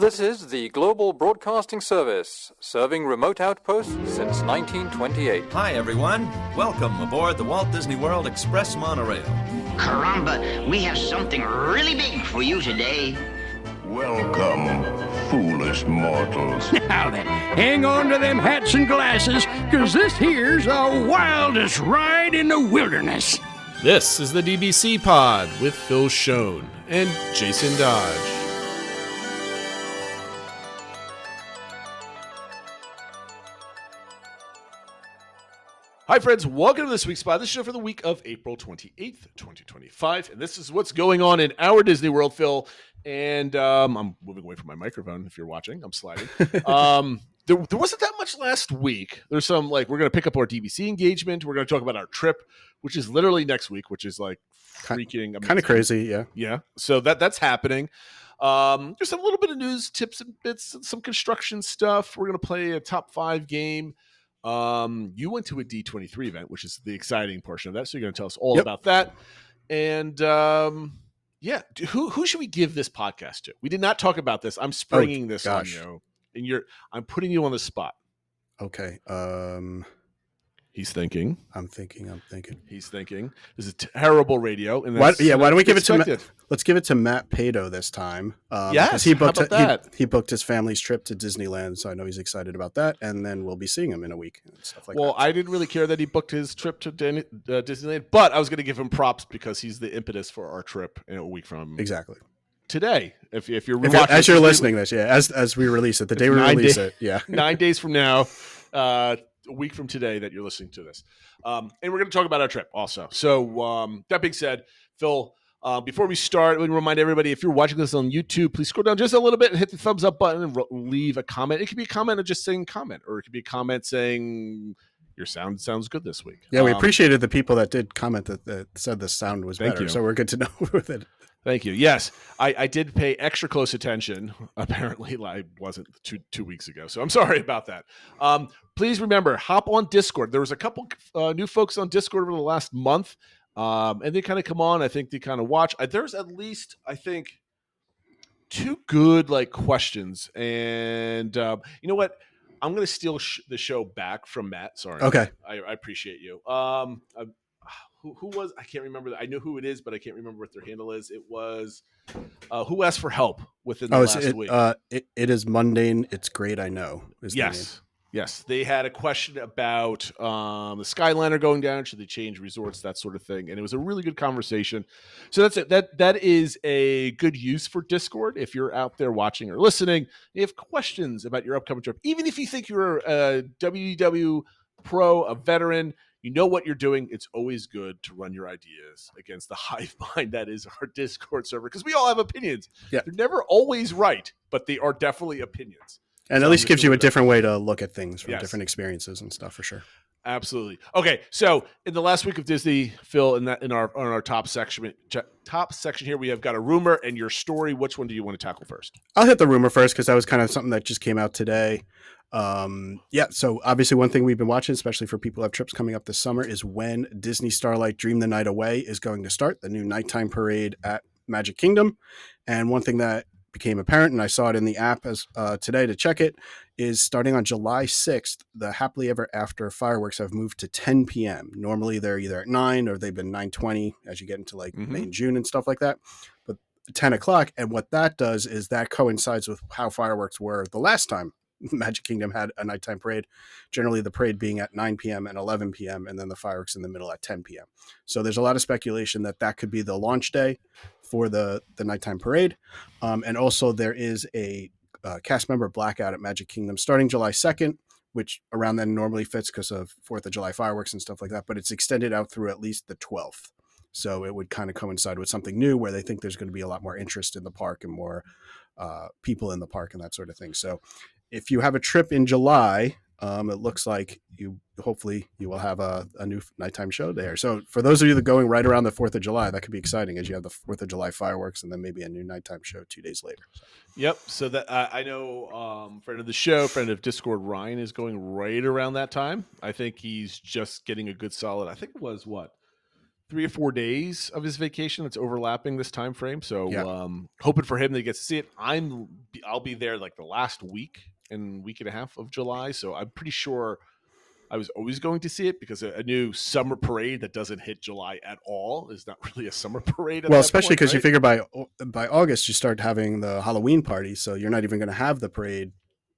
This is the Global Broadcasting Service, serving remote outposts since 1928. Hi, everyone. Welcome aboard the Walt Disney World Express monorail. Caramba, we have something really big for you today. Welcome, foolish mortals. Now then, hang on to them hats and glasses, because this here's the wildest ride in the wilderness. This is the DBC Pod with Phil Schoen and Jason Dodge. Hi, friends. Welcome to this week's Pod. This show for the week of April 28th, 2025. And this is what's going on in our Disney World, Phil. And I'm moving away from my microphone if you're watching. I'm sliding. There wasn't that much last week. There's some, like, we're going to pick up our DBC engagement. We're going to talk about our trip, which is literally next week, which is like freaking amazing. Kind of crazy, yeah. Yeah. So that's happening. There's a little bit of news, tips and bits, some construction stuff. We're going to play a top 5 game. You went to a D23 event, which is the exciting portion of that. So you're going to tell us all about that. And yeah, who should we give this podcast to? We did not talk about this. I'm springing this on you, and I'm putting you on the spot. Okay. He's thinking. I'm thinking. He's thinking. This is terrible radio. And why don't we give it to let's give it to Matt Pato this time. Yes, he booked how about that? He booked his family's trip to Disneyland, so I know he's excited about that. And then we'll be seeing him in a week and stuff like that. Well, I didn't really care that he booked his trip to Disneyland, but I was going to give him props because he's the impetus for our trip in a week from exactly today. If you're as you're listening this, as we release it, the day we release it, 9 days from now. A week from today that you're listening to this. And we're going to talk about our trip also. So that being said, Phil, before we start, we remind everybody, if you're watching this on YouTube, please scroll down just a little bit and hit the thumbs up button and leave a comment. It could be a comment of just saying comment, or it could be a comment saying your sound sounds good this week. Yeah, we appreciated the people that did comment that said the sound was better. You. So we're good to know with it. Thank you. Yes, I did pay extra close attention. Apparently, I wasn't two weeks ago, so I'm sorry about that. Please remember, hop on Discord. There was a couple new folks on Discord over the last month, and they kind of come on. I think they kind of watch. There's at least, I think, 2 good questions, and you know what? I'm going to steal the show back from Matt. Sorry. Okay. I appreciate you. Who was, I can't remember. I know who it is, but I can't remember what their handle is. It was who asked for help within the last week. It is mundane. It's great. I know. Yes. They had a question about the Skyliner going down. Should they change resorts? That sort of thing. And it was a really good conversation. So that's it. That is a good use for Discord. If you're out there watching or listening, you have questions about your upcoming trip. Even if you think you're a WDW pro, a veteran, you know what you're doing. It's always good to run your ideas against the hive mind that is our Discord server, because we all have opinions. Yeah. They're never always right, but they are definitely opinions. And at least gives you a different way to look at things from different experiences and stuff, for sure. Absolutely. Okay, so in the last week of Disney, Phil, in our top section here, we have got a rumor and your story. Which one do you want to tackle first? I'll hit the rumor first because that was kind of something that just came out today. So obviously one thing we've been watching, especially for people who have trips coming up this summer, is when Disney Starlight Dream the Night Away is going to start, the new nighttime parade at Magic Kingdom. And one thing that became apparent, and I saw it in the app as today to check it, is starting on July 6th, the Happily Ever After fireworks have moved to 10 p.m. Normally they're either at 9 or they've been 9:20 as you get into May and June and stuff like that. But 10 o'clock, and what that does is that coincides with how fireworks were the last time Magic Kingdom had a nighttime parade, generally the parade being at 9 p.m. and 11 p.m. and then the fireworks in the middle at 10 p.m. So there's a lot of speculation that could be the launch day for the nighttime parade. And also there is a cast member blackout at Magic Kingdom starting July 2nd, which around then normally fits because of 4th of July fireworks and stuff like that, but it's extended out through at least the 12th. So it would kind of coincide with something new where they think there's going to be a lot more interest in the park and more people in the park and that sort of thing. So if you have a trip in July, it looks like hopefully you will have a new nighttime show there. So for those of you that are going right around the 4th of July, that could be exciting as you have the 4th of July fireworks and then maybe a new nighttime show 2 days later. Yep. So that I know friend of the show, friend of Discord, Ryan, is going right around that time. I think he's just getting a good solid, I think it was 3 or 4 days of his vacation that's overlapping this time frame. So hoping for him that he gets to see it. I'm I'll be there like the last week and week and a half of July, so I'm pretty sure I was always going to see it because a new summer parade that doesn't hit July at all is not really a summer parade. At Well, that especially point, because you right? figure by August you start having the Halloween party, so you're not even going to have the parade,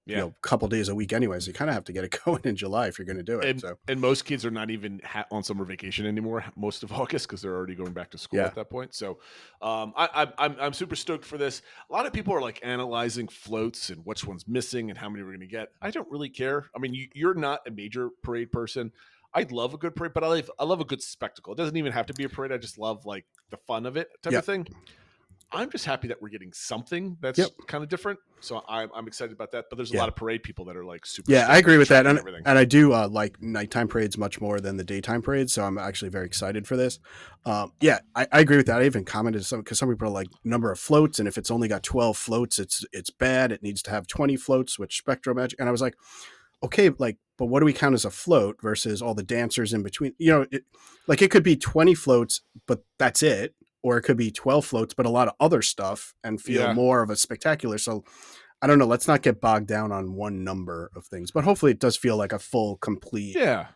Yeah. a couple days a week anyway. So you kind of have to get it going in July if you're going to do it. And, So and most kids are not even on summer vacation anymore most of August because they're already going back to school Yeah. at that point. So I'm super stoked for this. A lot of people are like analyzing floats and which one's missing and how many we're going to get. I don't really care. I mean, you're not a major parade person. I'd love a good parade, but I love a good spectacle. It doesn't even have to be a parade. I just love like the fun of it type Yep. of thing. I'm just happy that we're getting something that's Yep. kind of different. So I'm excited about that. But there's a Yeah. lot of parade people that are like super. yeah, I stoked agree on with that, tracking and everything. I do like nighttime parades much more than the daytime parades. So I'm actually very excited for this. Yeah, I agree with that. I even commented because some people are like number of floats, and if it's only got 12 floats, it's bad. It needs to have 20 floats with Spectro Magic, and I was like, okay, like, but what do we count as a float versus all the dancers in between? It could be 20 floats, but that's it. Or it could be 12 floats, but a lot of other stuff and feel Yeah. more of a spectacular. So I don't know. Let's not get bogged down on one number of things, but hopefully it does feel like a full, complete, Yeah.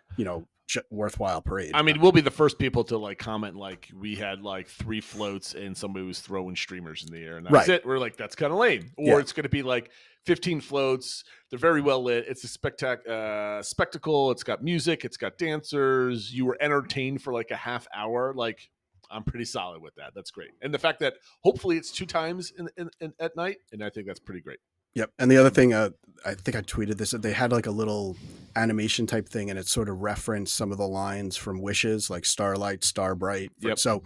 worthwhile parade. I mean, we'll be the first people to like comment like we had like 3 floats and somebody was throwing streamers in the air and that's Right. it. We're like, that's kind of lame. Or Yeah. it's going to be like 15 floats. They're very well lit. It's a spectacle. It's got music. It's got dancers. You were entertained for like a half hour. Like, I'm pretty solid with that. That's great. And the fact that hopefully it's 2 times in at night, and I think that's pretty great. Yep. And the other thing, I think I tweeted this, that they had like a little animation type thing and it sort of referenced some of the lines from Wishes, like Starlight, Starbright. Yep. So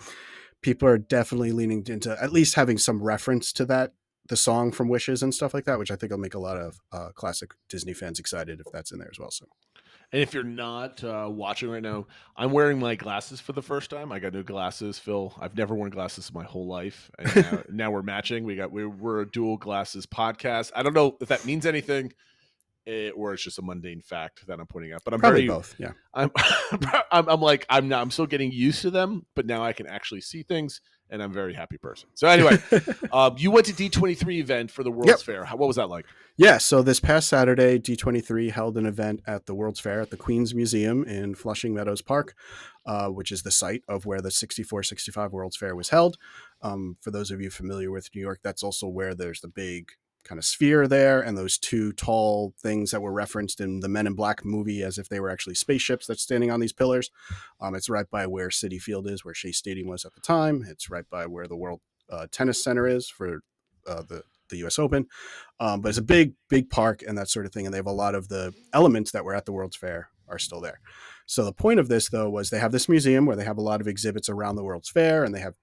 people are definitely leaning into at least having some reference to that, the song from Wishes and stuff like that, which I think will make a lot of classic Disney fans excited if that's in there as well. So. And if you're not watching right now, I'm wearing my glasses for the first time. I got new glasses, Phil. I've never worn glasses my whole life, and now we're matching. We're a dual glasses podcast. I don't know if that means anything, or it's just a mundane fact that I'm pointing out. But I'm Probably very both. Yeah. I'm still getting used to them, but now I can actually see things, and I'm a very happy person. So anyway, you went to D23 event for the World's Fair. What was that like? Yeah, so this past Saturday, D23 held an event at the World's Fair at the Queens Museum in Flushing Meadows Park, which is the site of where the 64-65 World's Fair was held. For those of you familiar with New York, that's also where there's the big kind of sphere there and those 2 tall things that were referenced in the Men in Black movie as if they were actually spaceships that's standing on these pillars. It's right by where Citi Field is, where Shea Stadium was at the time. It's right by where the World Tennis Center is for the U.S. Open. But it's a big park and that sort of thing. And they have a lot of the elements that were at the World's Fair are still there. So the point of this, though, was they have this museum where they have a lot of exhibits around the World's Fair and they have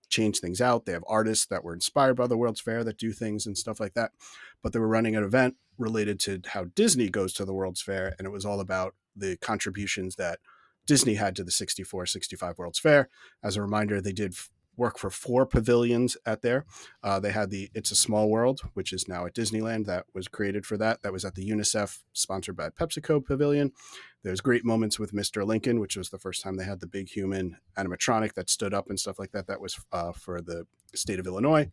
changed things out. They have artists that were inspired by the World's Fair that do things and stuff like that. But they were running an event related to how Disney goes to the World's Fair. And it was all about the contributions that Disney had to the 64-65 World's Fair. As a reminder, they did work for 4 pavilions at there. They had the It's a Small World, which is now at Disneyland. That was created for that. That was at the UNICEF, sponsored by PepsiCo pavilion. There's great moments with Mr. Lincoln, which was the first time they had the big human animatronic that stood up and stuff like that. That was for the state of Illinois.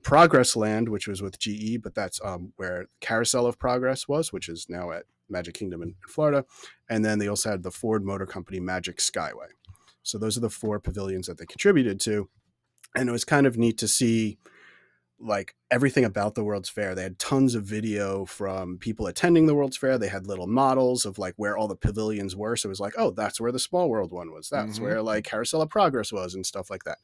Progress Land, which was with GE, but that's where Carousel of Progress was, which is now at Magic Kingdom in Florida. And then they also had the Ford Motor Company Magic Skyway. So those are the 4 pavilions that they contributed to. And it was kind of neat to see like everything about the World's Fair. They had tons of video from people attending the World's Fair. They had little models of like where all the pavilions were. So it was like, oh, that's where the Small World one was. That's where like Carousel of Progress was and stuff like that.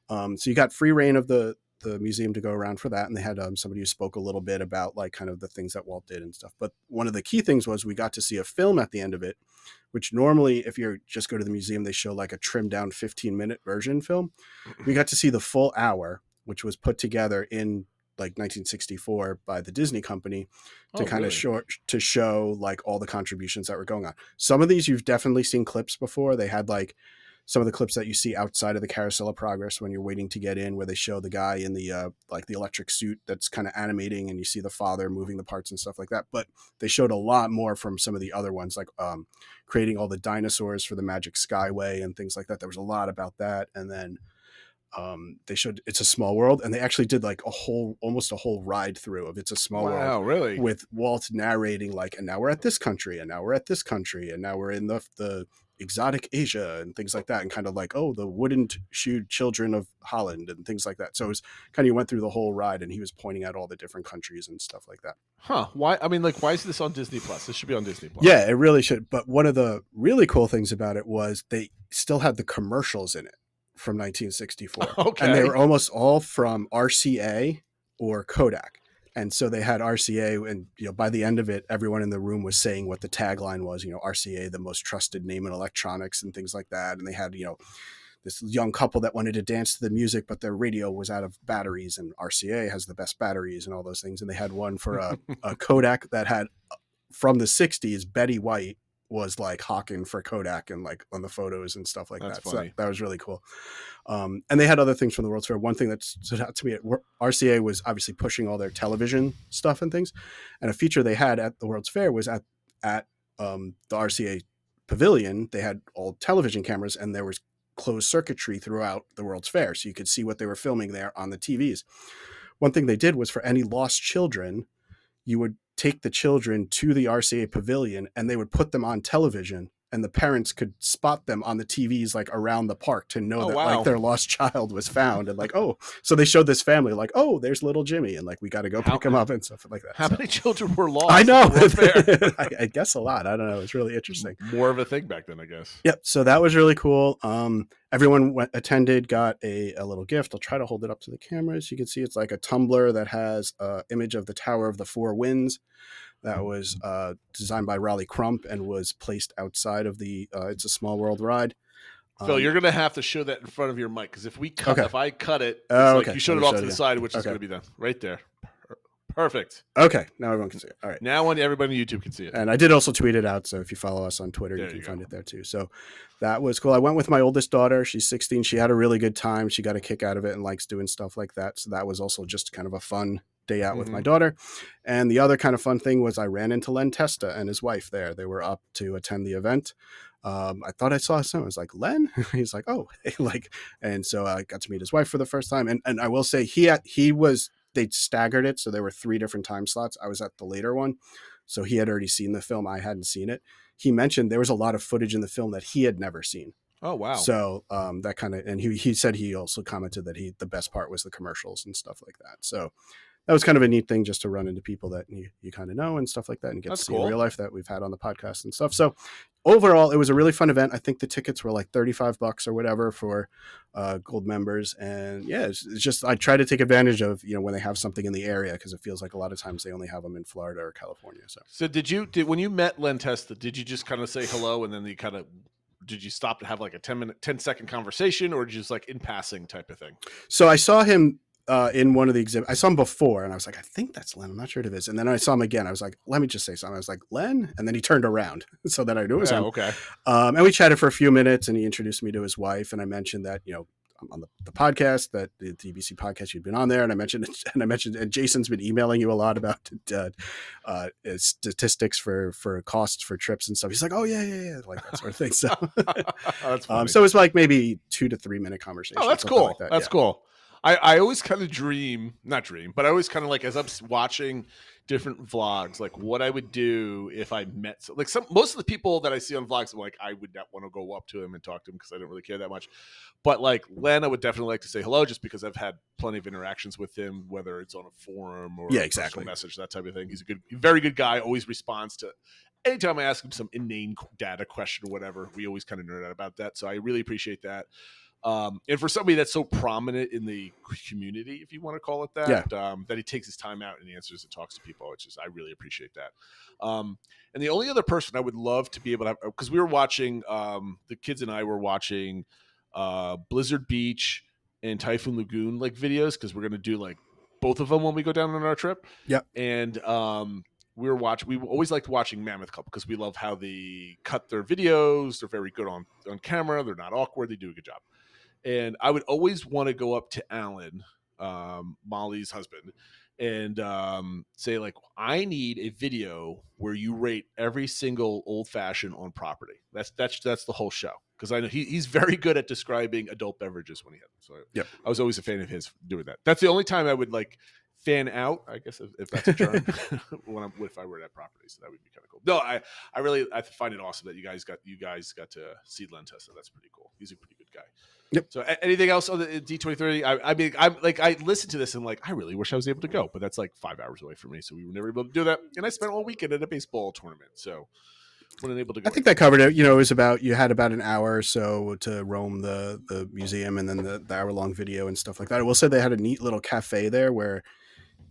So you got free reign of the museum to go around for that. And they had somebody who spoke a little bit about like kind of the things that Walt did and stuff. But one of the key things was we got to see a film at the end of it, which normally if you just go to the museum, they show like a trimmed down 15-minute version film. We got to see the full hour, which was put together in like 1964 by the Disney company to to show like all the contributions that were going on. Some of these you've definitely seen clips before. They had like some of the clips that you see outside of the Carousel of Progress when you're waiting to get in, where they show the guy in the like the electric suit that's kind of animating and you see the father moving the parts and stuff like that. But they showed a lot more from some of the other ones, like creating all the dinosaurs for the Magic Skyway and things like that. There was a lot about that. And then They showed It's a Small World, and they actually did like almost a whole ride through of It's a Small World. Really? With Walt narrating like, and now we're at this country, and now we're at this country, and now we're in the exotic Asia and things like that, and kind of like, oh, the wooden shoed children of Holland and things like that. So it was kind of, you went through the whole ride, and he was pointing out all the different countries and stuff like that. Huh? Why? I mean, like, why is this on Disney Plus? This should be on Disney Plus. Yeah, it really should. But one of the really cool things about it was they still had the commercials in it from 1964. Okay. And they were almost all from RCA or Kodak. And so they had RCA, and by the end of it, everyone in the room was saying what the tagline was, RCA, the most trusted name in electronics and things like that. And they had, this young couple that wanted to dance to the music, but their radio was out of batteries, and RCA has the best batteries and all those things. And they had one for a Kodak that had, from the 60s, Betty White was like hawking for Kodak and like on the photos and stuff like That's that. funny. So that was really cool. And they had other things from the World's Fair. One thing that stood out to me, RCA was obviously pushing all their television stuff and things. And a feature they had at the World's Fair was at the RCA pavilion. They had all television cameras, and there was closed circuitry throughout the World's Fair. So you could see what they were filming there on the TVs. One thing they did was, for any lost children, you would take the children to the RCA pavilion, and they would put them on television, and the parents could spot them on the TVs like around the park to know that like their lost child was found. And like, oh, so they showed this family like, oh, there's little Jimmy, and like, we got to go pick him up and stuff like that. How many children were lost? I know. At the World's Fair? I guess a lot. I don't know. It's really interesting. More of a thing back then, I guess. Yep. So that was really cool. Everyone attended, got a little gift. I'll try to hold it up to the camera so you can see. It's like a tumbler that has an image of the Tower of the Four Winds. That was designed by Raleigh Crump and was placed outside of the It's a Small World ride. Phil, you're going to have to show that in front of your mic, because if I cut it, it's like you showed it off to the side, which is going to be done right there. Perfect. Okay, now everyone can see it. All right. Now everybody on YouTube can see it. And I did also tweet it out, so if you follow us on Twitter, you can find it there too. So that was cool. I went with my oldest daughter. She's 16. She had a really good time. She got a kick out of it and likes doing stuff like that. So that was also just kind of a fun day out with my daughter. And the other kind of fun thing was I ran into Len Testa and his wife there. They were up to attend the event. I thought I saw him. I was like, Len? He's like, oh, like, and so I got to meet his wife for the first time. And I will say they staggered it. So there were 3 different time slots. I was at the later one. So he had already seen the film. I hadn't seen it. He mentioned there was a lot of footage in the film that he had never seen. Oh, wow. So that kind of, and he said he also commented that the best part was the commercials and stuff like that. So that was kind of a neat thing, just to run into people that you kind of know and stuff like that, and get to see in real life that we've had on the podcast and stuff. So overall, it was a really fun event. I think the tickets were like $35 or whatever for gold members. And yeah, it's just, I try to take advantage of, when they have something in the area, because it feels like a lot of times they only have them in Florida or California. So when you met Len Testa, did you just kind of say hello, and then did you stop to have like a 10-second conversation, or just like in passing type of thing? So I saw him in one of the exhibits. I saw him before, and I was like, I think that's Len. I'm not sure if it is. And then I saw him again. I was like, let me just say something. I was like, Len? And then he turned around so that I knew it was him. Okay. And we chatted for a few minutes, and he introduced me to his wife. And I mentioned that, on the podcast, that the TBC podcast, you'd been on there. And I mentioned, and Jason's been emailing you a lot about statistics for costs for trips and stuff. He's like, oh yeah. Like that sort of thing. So, that's funny. So it's like maybe 2 to 3 minute conversation. Oh, that's cool. Like that. That's cool. I always kind of but I always kind of like, as I'm watching different vlogs, like what I would do if I met, like most of the people that I see on vlogs, I'm like, I would not want to go up to him and talk to him because I don't really care that much. But like Len, I would definitely like to say hello, just because I've had plenty of interactions with him, whether it's on a forum or a personal message, that type of thing. He's very good guy, always responds to anytime I ask him some inane data question or whatever. We always kind of nerd out about that. So I really appreciate that. And for somebody that's so prominent in the community, if you want to call it that, that he takes his time out and answers and talks to people, I really appreciate that. And the only other person I would love to be able to have, because we were watching, the kids and I were watching Blizzard Beach and Typhoon Lagoon like videos, because we're going to do like both of them when we go down on our trip. Yep. And we always liked watching Mammoth Club, because we love how they cut their videos. They're very good on camera. They're not awkward. They do a good job. And I would always want to go up to Alan, Molly's husband, and say like, I need a video where you rate every single old fashioned on property. That's the whole show. because I know he's very good at describing adult beverages when he had them. So Yep. I was always a fan of his doing that. That's the only time I would like fan out, I guess, if that's a term, if I were at property. So that would be kind of cool. No, I find it awesome that you guys got to see Len Testa. That's pretty cool. He's a pretty good guy. Yep. So anything else on the D23? I mean, I'm like, I listened to this and like, I really wish I was able to go, but that's like 5 hours away from me. So we were never able to do that. And I spent all weekend at a baseball tournament. So wasn't able to go. I think that covered it. It was you had about an hour or so to roam the museum and then the hour-long video and stuff like that. I will say they had a neat little cafe there where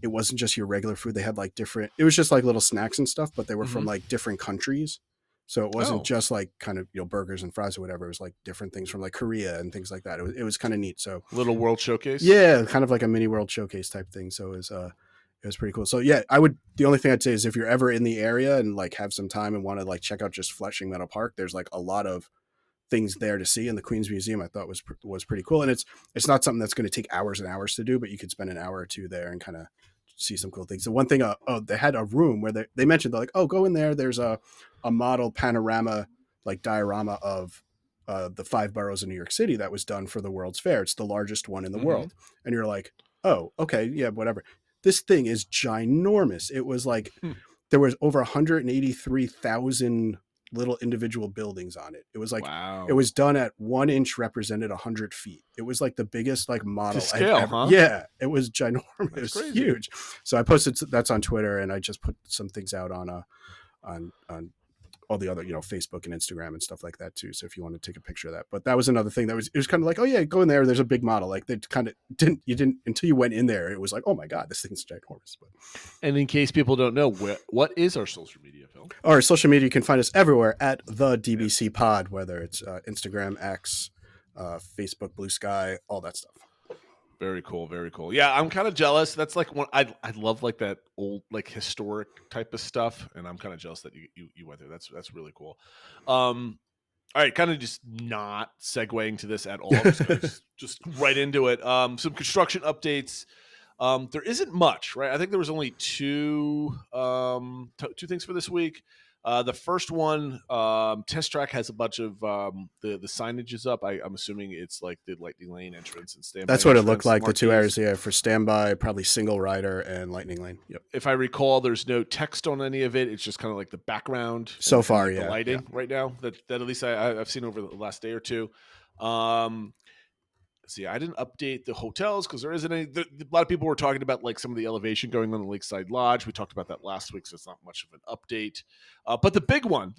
it wasn't just your regular food. They had like it was just like little snacks and stuff, but they were from like different countries. So it wasn't just like kind of, burgers and fries or whatever. It was like different things from like Korea and things like that. It was kind of neat. So little world showcase. Yeah. Kind of like a mini world showcase type thing. So it was pretty cool. So yeah, the only thing I'd say is if you're ever in the area and like have some time and want to like check out just Flushing Meadow Park, there's like a lot of things there to see in the Queens Museum. I thought was pretty cool. And it's not something that's going to take hours and hours to do, but you could spend an hour or two there and kind of see some cool things. The one thing, they had a room where they mentioned, they're like, oh, go in there. There's a model panorama, like diorama of the 5 boroughs in New York City that was done for the World's Fair. It's the largest one in the world. And you're like, oh, okay, yeah, whatever. This thing is ginormous. It was like, there was over 183,000 little individual buildings on it. It was like, wow. It was done at 1 inch represented 100 feet. It was like the biggest like model to scale, huh? Yeah, it was ginormous. It was crazy. Huge. So I posted that's on Twitter, and I just put some things out on all the other, Facebook and Instagram and stuff like that too. So if you want to take a picture of that, but that was another thing it was kind of like, oh yeah, go in there. There's a big model. Like they kind of didn't until you went in there. It was like, oh my God, this thing's ginormous. But, and in case people don't know, what is our social media, Phil? Our social media, you can find us everywhere at the DBC Pod, whether it's Instagram, X, Facebook, Blue Sky, all that stuff. Very cool, very cool. Yeah, I'm kind of jealous. That's like one I love, like that old like historic type of stuff, and I'm kind of jealous that you went there. That's really cool. All right, kind of just not segueing to this at all. just right into it. Some construction updates. There isn't much, right? I think there was only two things for this week. The first one, Test Track has a bunch of the signage is up. I'm assuming it's like the Lightning Lane entrance and standby. That's what it looked like. Marquees. The 2 areas, yeah, for standby, probably single rider and Lightning Lane. Yep. If I recall, there's no text on any of it. It's just kind of like the background. So far, the lighting right now that at least I've seen over the last day or two. See, I didn't update the hotels because there isn't any. A lot of people were talking about like some of the elevation going on the Lakeside Lodge. We talked about that last week, so it's not much of an update. But the big one,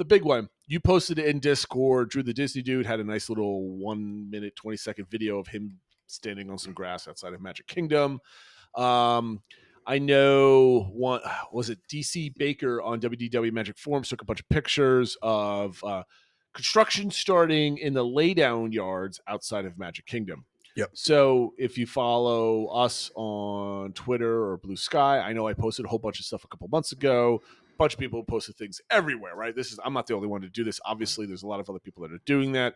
you posted it in Discord. Drew the Disney Dude had a nice little 1 minute, 20-second video of him standing on some grass outside of Magic Kingdom. I know was it DC Baker on WDW Magic Forums took a bunch of pictures of construction starting in the laydown yards outside of Magic Kingdom. Yep. So if you follow us on Twitter or Blue Sky, I know I posted a whole bunch of stuff a couple months ago. A bunch of people posted things everywhere, right? I'm not the only one to do this. Obviously, there's a lot of other people that are doing that.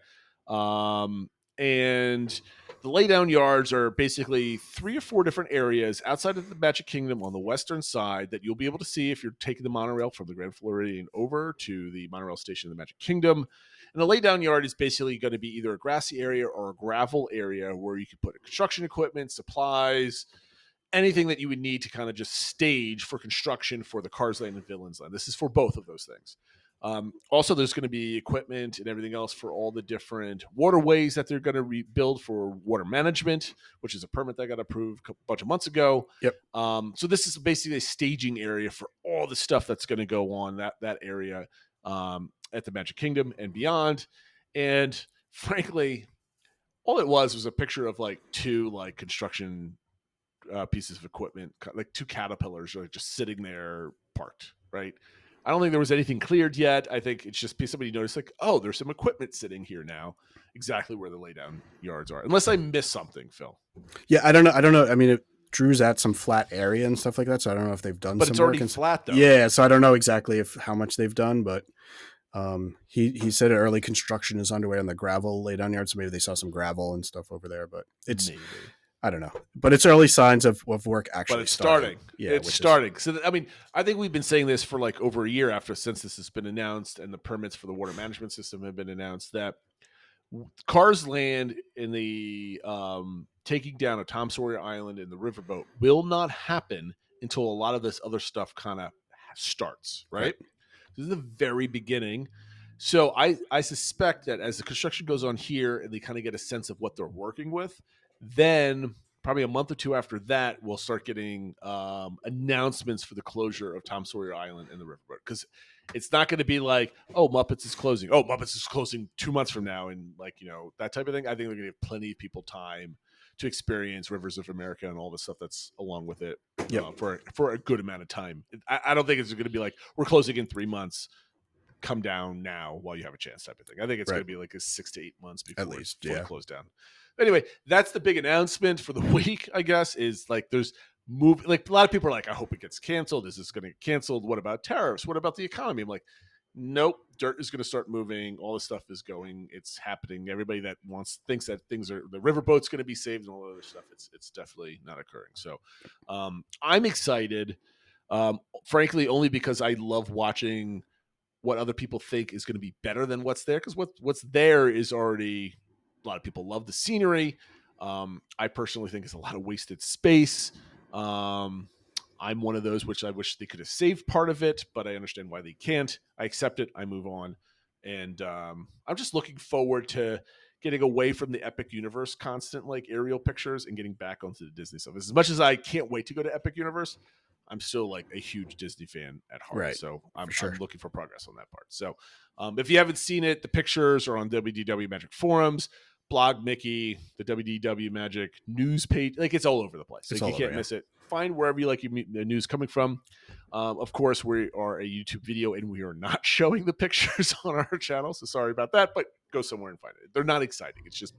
And the laydown yards are basically 3 or 4 different areas outside of the Magic Kingdom on the western side that you'll be able to see if you're taking the monorail from the Grand Floridian over to the monorail station in the Magic Kingdom. And the laydown yard is basically going to be either a grassy area or a gravel area where you can put construction equipment, supplies, anything that you would need to kind of just stage for construction for the Cars Land and Villains Land. This is for both of those things. Also, there's going to be equipment and everything else for all the different waterways that they're going to rebuild for water management, which is a permit that got approved a bunch of months ago. Yep. So this is basically a staging area for all the stuff that's going to go on that area at the Magic Kingdom and beyond. And frankly, all it was a picture of like 2 like construction pieces of equipment, like 2 caterpillars like just sitting there parked, right? I don't think there was anything cleared yet. I think it's just somebody noticed like, oh, there's some equipment sitting here now, exactly where the laydown yards are. Unless I missed something, Phil. Yeah, I don't know. I mean, Drew's at some flat area and stuff like that, so I don't know if they've done. But some it's already work flat though. Yeah, so I don't know exactly how much they've done, but he said early construction is underway on the gravel laydown yard, so maybe they saw some gravel and stuff over there. But it's maybe. I don't know, but it's early signs of work actually. But it's starting. Yeah, it's starting. So I mean, I think we've been saying this for like over a year since this has been announced, and the permits for the water management system have been announced. That Cars Land in the taking down of Tom Sawyer Island and the riverboat will not happen until a lot of this other stuff kind of starts, right? This is the very beginning. So I suspect that as the construction goes on here and they kind of get a sense of what they're working with, then probably a month or two after that, we'll start getting announcements for the closure of Tom Sawyer Island and the riverboat. Because it's not going to be like, oh, Muppets is closing. Oh, Muppets is closing 2 months from now. And that type of thing. I think they're going to give plenty of people time to experience Rivers of America and all the stuff that's along with it for a good amount of time. I don't think it's going to be like, we're closing in 3 months. Come down now while you have a chance type of thing. I think it's going to be like a 6 to 8 months before at least, it's closed down. Anyway, that's the big announcement for the week, I guess, is like there's like a lot of people are like, I hope it gets canceled. Is this going to get canceled? What about tariffs? What about the economy? I'm like, nope, dirt is going to start moving. All this stuff is going. It's happening. Everybody that thinks that the riverboat's going to be saved and all the other stuff. It's definitely not occurring. So I'm excited, frankly, only because I love watching what other people think is going to be better than what's there. Because what's there is already, a lot of people love the scenery. I personally think it's a lot of wasted space. I'm one of those which I wish they could have saved part of it, but I understand why they can't. I accept it. I move on. And I'm just looking forward to getting away from the Epic Universe constant like aerial pictures and getting back onto the Disney stuff. As much as I can't wait to go to Epic Universe, I'm still like a huge Disney fan at heart. Right. So I'm looking for progress on that part. So if you haven't seen it, the pictures are on WDW Magic forums, Blog Mickey, the WDW Magic news page. Like it's all over the place. Like, you can't miss it. Find wherever you like your news coming from. Of course, we are a YouTube video and we are not showing the pictures on our channel. So sorry about that, but go somewhere and find it. They're not exciting. It's just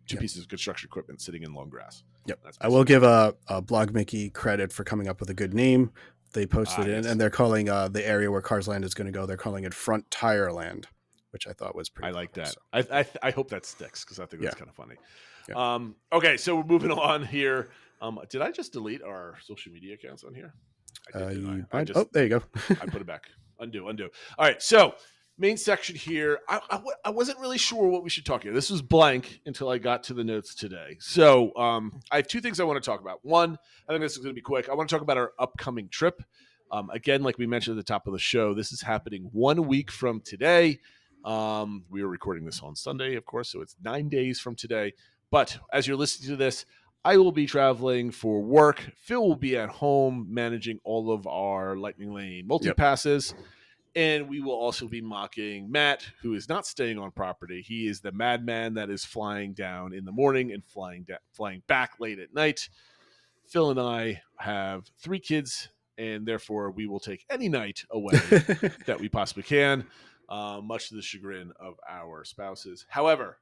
two pieces of construction equipment sitting in long grass. Yep. I will give a Blog Mickey credit for coming up with a good name. They posted it, and they're calling the area where Cars Land is going to go, they're calling it Front Tire Land, which I thought was pretty I like that. So. I hope that sticks because I think that's kind of funny. Yeah. Okay, so we're moving on here. Did I just delete our social media accounts on here? I did, there you go. I put it back. Undo. All right, so main section here. I wasn't really sure what we should talk here. This was blank until I got to the notes today. So I have two things I want to talk about. One, I think this is going to be quick. I want to talk about our upcoming trip. Again, like we mentioned at the top of the show, this is happening 1 week from today. We are recording this on Sunday, of course, so it's 9 days from today. But as you're listening to this, I will be traveling for work. Phil will be at home managing all of our Lightning Lane multi-passes. Yep. And we will also be mocking Matt, who is not staying on property. He is the madman that is flying down in the morning and flying back late at night. Phil and I have 3 kids, and therefore we will take any night away that we possibly can, much to the chagrin of our spouses. However,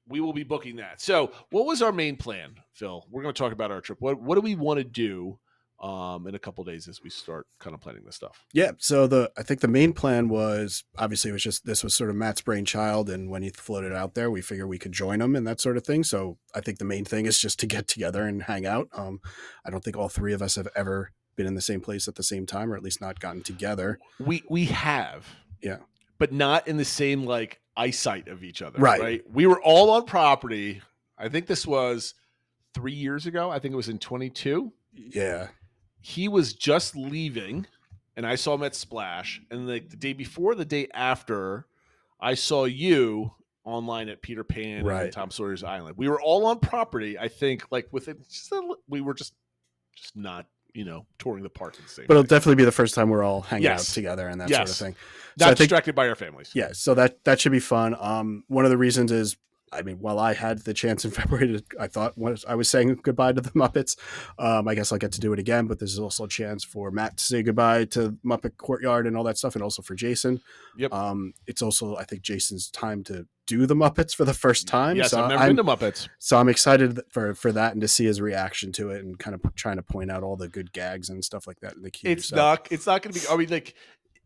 we will be booking that. So what was our main plan, Phil? We're going to talk about our trip. What do we want to do in a couple of days as we start kind of planning this stuff? Yeah. So I think the main plan was, obviously it was just, this was sort of Matt's brainchild. And when he floated out there, we figured we could join him and that sort of thing. So I think the main thing is just to get together and hang out. I don't think all 3 of us have ever been in the same place at the same time, or at least not gotten together. We have. Yeah. But not in the same like eyesight of each other. Right. We were all on property. I think this was 3 years ago. I think it was in 22. Yeah. He was just leaving, and I saw him at Splash. And like the day before, the day after, I saw you online at Peter Pan and Tom Sawyer's Island. We were all on property. I think like we were just not touring the park at the same. But it'll definitely be the first time we're all hanging out together and that sort of thing. Not distracted by our families. Yeah, so that should be fun. One of the reasons is, I mean, while I had the chance in February I thought once I was saying goodbye to the Muppets, I guess I'll get to do it again, but there's also a chance for Matt to say goodbye to Muppet Courtyard and all that stuff, and also for Jason. Yep. It's also, I think, Jason's time to do the Muppets for the first time. Yes, I've never been to Muppets. So I'm excited for that and to see his reaction to it and kind of trying to point out all the good gags and stuff like that in the queue. It's not going to be, I mean, like,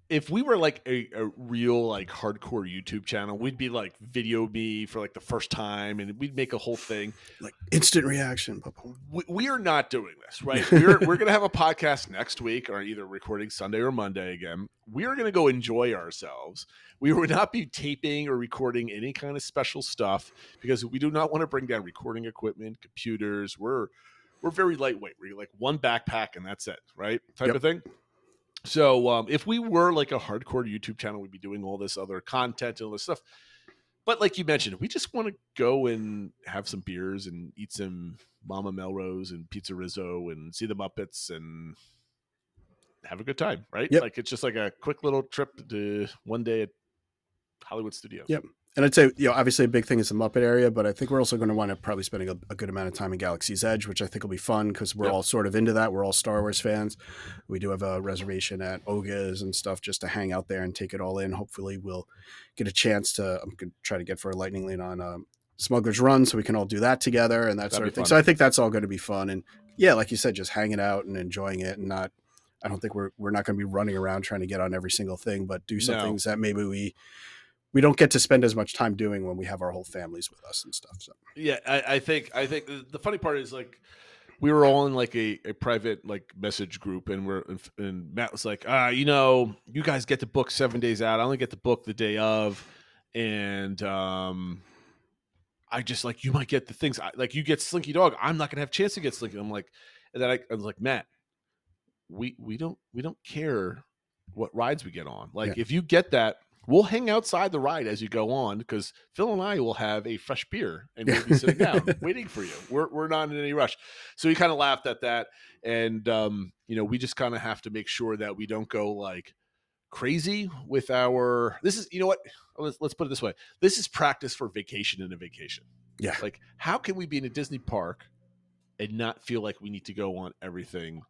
if we were like a real like hardcore YouTube channel, we'd be like video me for like the first time, and we'd make a whole thing. Like instant reaction. We are not doing this, right? We're gonna have a podcast next week, or either recording Sunday or Monday again. We are gonna go enjoy ourselves. We will not be taping or recording any kind of special stuff because we do not want to bring down recording equipment, computers. We're very lightweight. We're like one backpack and that's it, right? Type of thing. So if we were like a hardcore YouTube channel, we'd be doing all this other content and all this stuff. But like you mentioned, we just want to go and have some beers and eat some Mama Melrose and Pizza Rizzo and see the Muppets and have a good time, right? Yep. Like it's just like a quick little trip to one day at Hollywood Studios. Yep. And I'd say, obviously a big thing is the Muppet area, but I think we're also going to wind up probably spending a good amount of time in Galaxy's Edge, which I think will be fun because we're all sort of into that. We're all Star Wars fans. We do have a reservation at Oga's and stuff just to hang out there and take it all in. Hopefully we'll get a chance to, I'm going to try to get for a Lightning Lane on Smuggler's Run so we can all do that together and that sort of thing. So I think that's all going to be fun. And yeah, like you said, just hanging out and enjoying it and not, I don't think we're not going to be running around trying to get on every single thing, but do some things that maybe we don't get to spend as much time doing when we have our whole families with us and stuff. So yeah, I think the funny part is like we were all in like a private like message group, and Matt was like, you guys get to book 7 days out. I only get to book the day of, and I just like you might get the things like you get Slinky Dog. I'm not gonna have a chance to get Slinky. I'm like, and then I was like, Matt, we don't care what rides we get on. Like if you get that. We'll hang outside the ride as you go on because Phil and I will have a fresh beer and we'll be sitting down waiting for you. We're not in any rush. So he kind of laughed at that. And, we just kind of have to make sure that we don't go like crazy with this is, you know what? Let's put it this way. This is practice for vacation and a vacation. Yeah. Like how can we be in a Disney park and not feel like we need to go on everything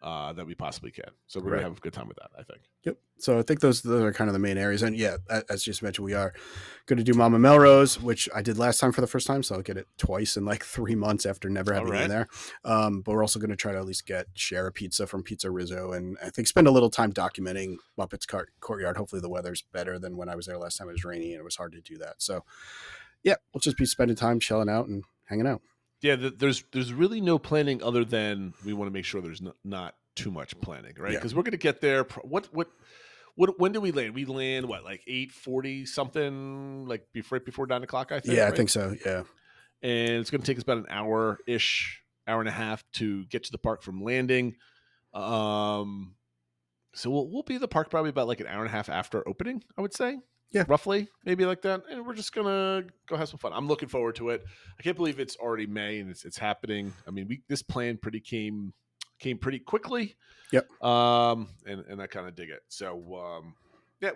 that we possibly can. So we're going to have a good time with that, I think. Yep. So I think those are kind of the main areas. And yeah, as just mentioned, we are going to do Mama Melrose, which I did last time for the first time. So I'll get it twice in like 3 months after never having been there. But we're also going to try to at least share a pizza from Pizza Rizzo. And I think spend a little time documenting Muppets Courtyard. Hopefully the weather's better than when I was there last time. It was rainy and it was hard to do that. So yeah, we'll just be spending time chilling out and hanging out. Yeah, there's really no planning other than we want to make sure there's not too much planning, right? Because we're going to get there. When do we land? We land like 8:40 something, like right before 9 o'clock. I think. Yeah, right? I think so. Yeah, and it's going to take us about an hour and a half to get to the park from landing. So we'll be at the park probably about like an hour and a half after opening, I would say. Yeah, roughly, maybe like that. And we're just gonna go have some fun. I'm looking forward to it. I can't believe it's already May and it's happening. I mean, this plan came pretty quickly. Yep. And I kind of dig it. So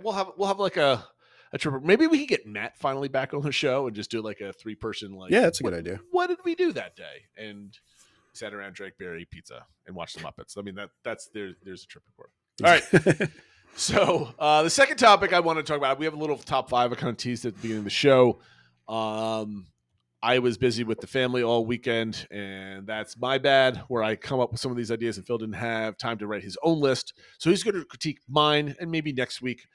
we'll have like a trip. Maybe we can get Matt finally back on the show and just do like a 3-person like. Yeah, that's a good idea. What did we do that day? And sat around, drank beer, ate pizza, and watched the Muppets. I mean there's a trip report. All right. So the second topic I want to talk about, we have a little top 5 I kind of teased at the beginning of the show. I was busy with the family all weekend, and that's my bad, where I come up with some of these ideas and Phil didn't have time to write his own list. So he's going to critique mine, and maybe next week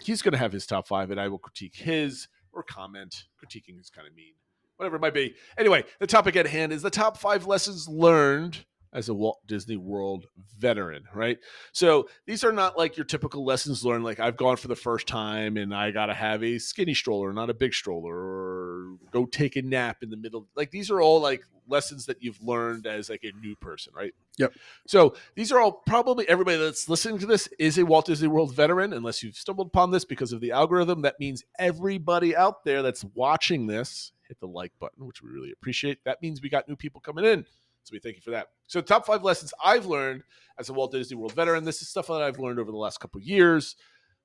he's going to have his top 5, and I will critique his or comment. Critiquing is kind of mean. Whatever it might be. Anyway, the topic at hand is the top 5 lessons learned as a Walt Disney World veteran, right? So these are not like your typical lessons learned, like I've gone for the first time and I got to have a skinny stroller, not a big stroller, or go take a nap in the middle. Like these are all like lessons that you've learned as like a new person, right? Yep. So these are all probably everybody that's listening to this is a Walt Disney World veteran, unless you've stumbled upon this because of the algorithm. That means everybody out there that's watching this, hit the like button, which we really appreciate. That means we got new people coming in. So we thank you for that. So top 5 lessons I've learned as a Walt Disney World veteran. This is stuff that I've learned over the last couple of years.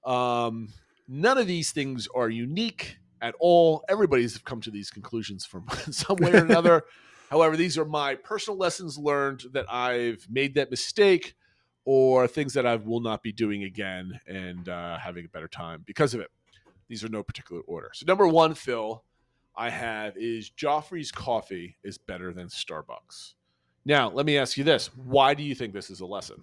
None of these things are unique at all. Everybody's come to these conclusions from some way or another. However, these are my personal lessons learned that I've made that mistake or things that I will not be doing again and having a better time because of it. These are no particular order. So number 1, Phil, I have is Joffrey's coffee is better than Starbucks. Now, let me ask you this. Why do you think this is a lesson?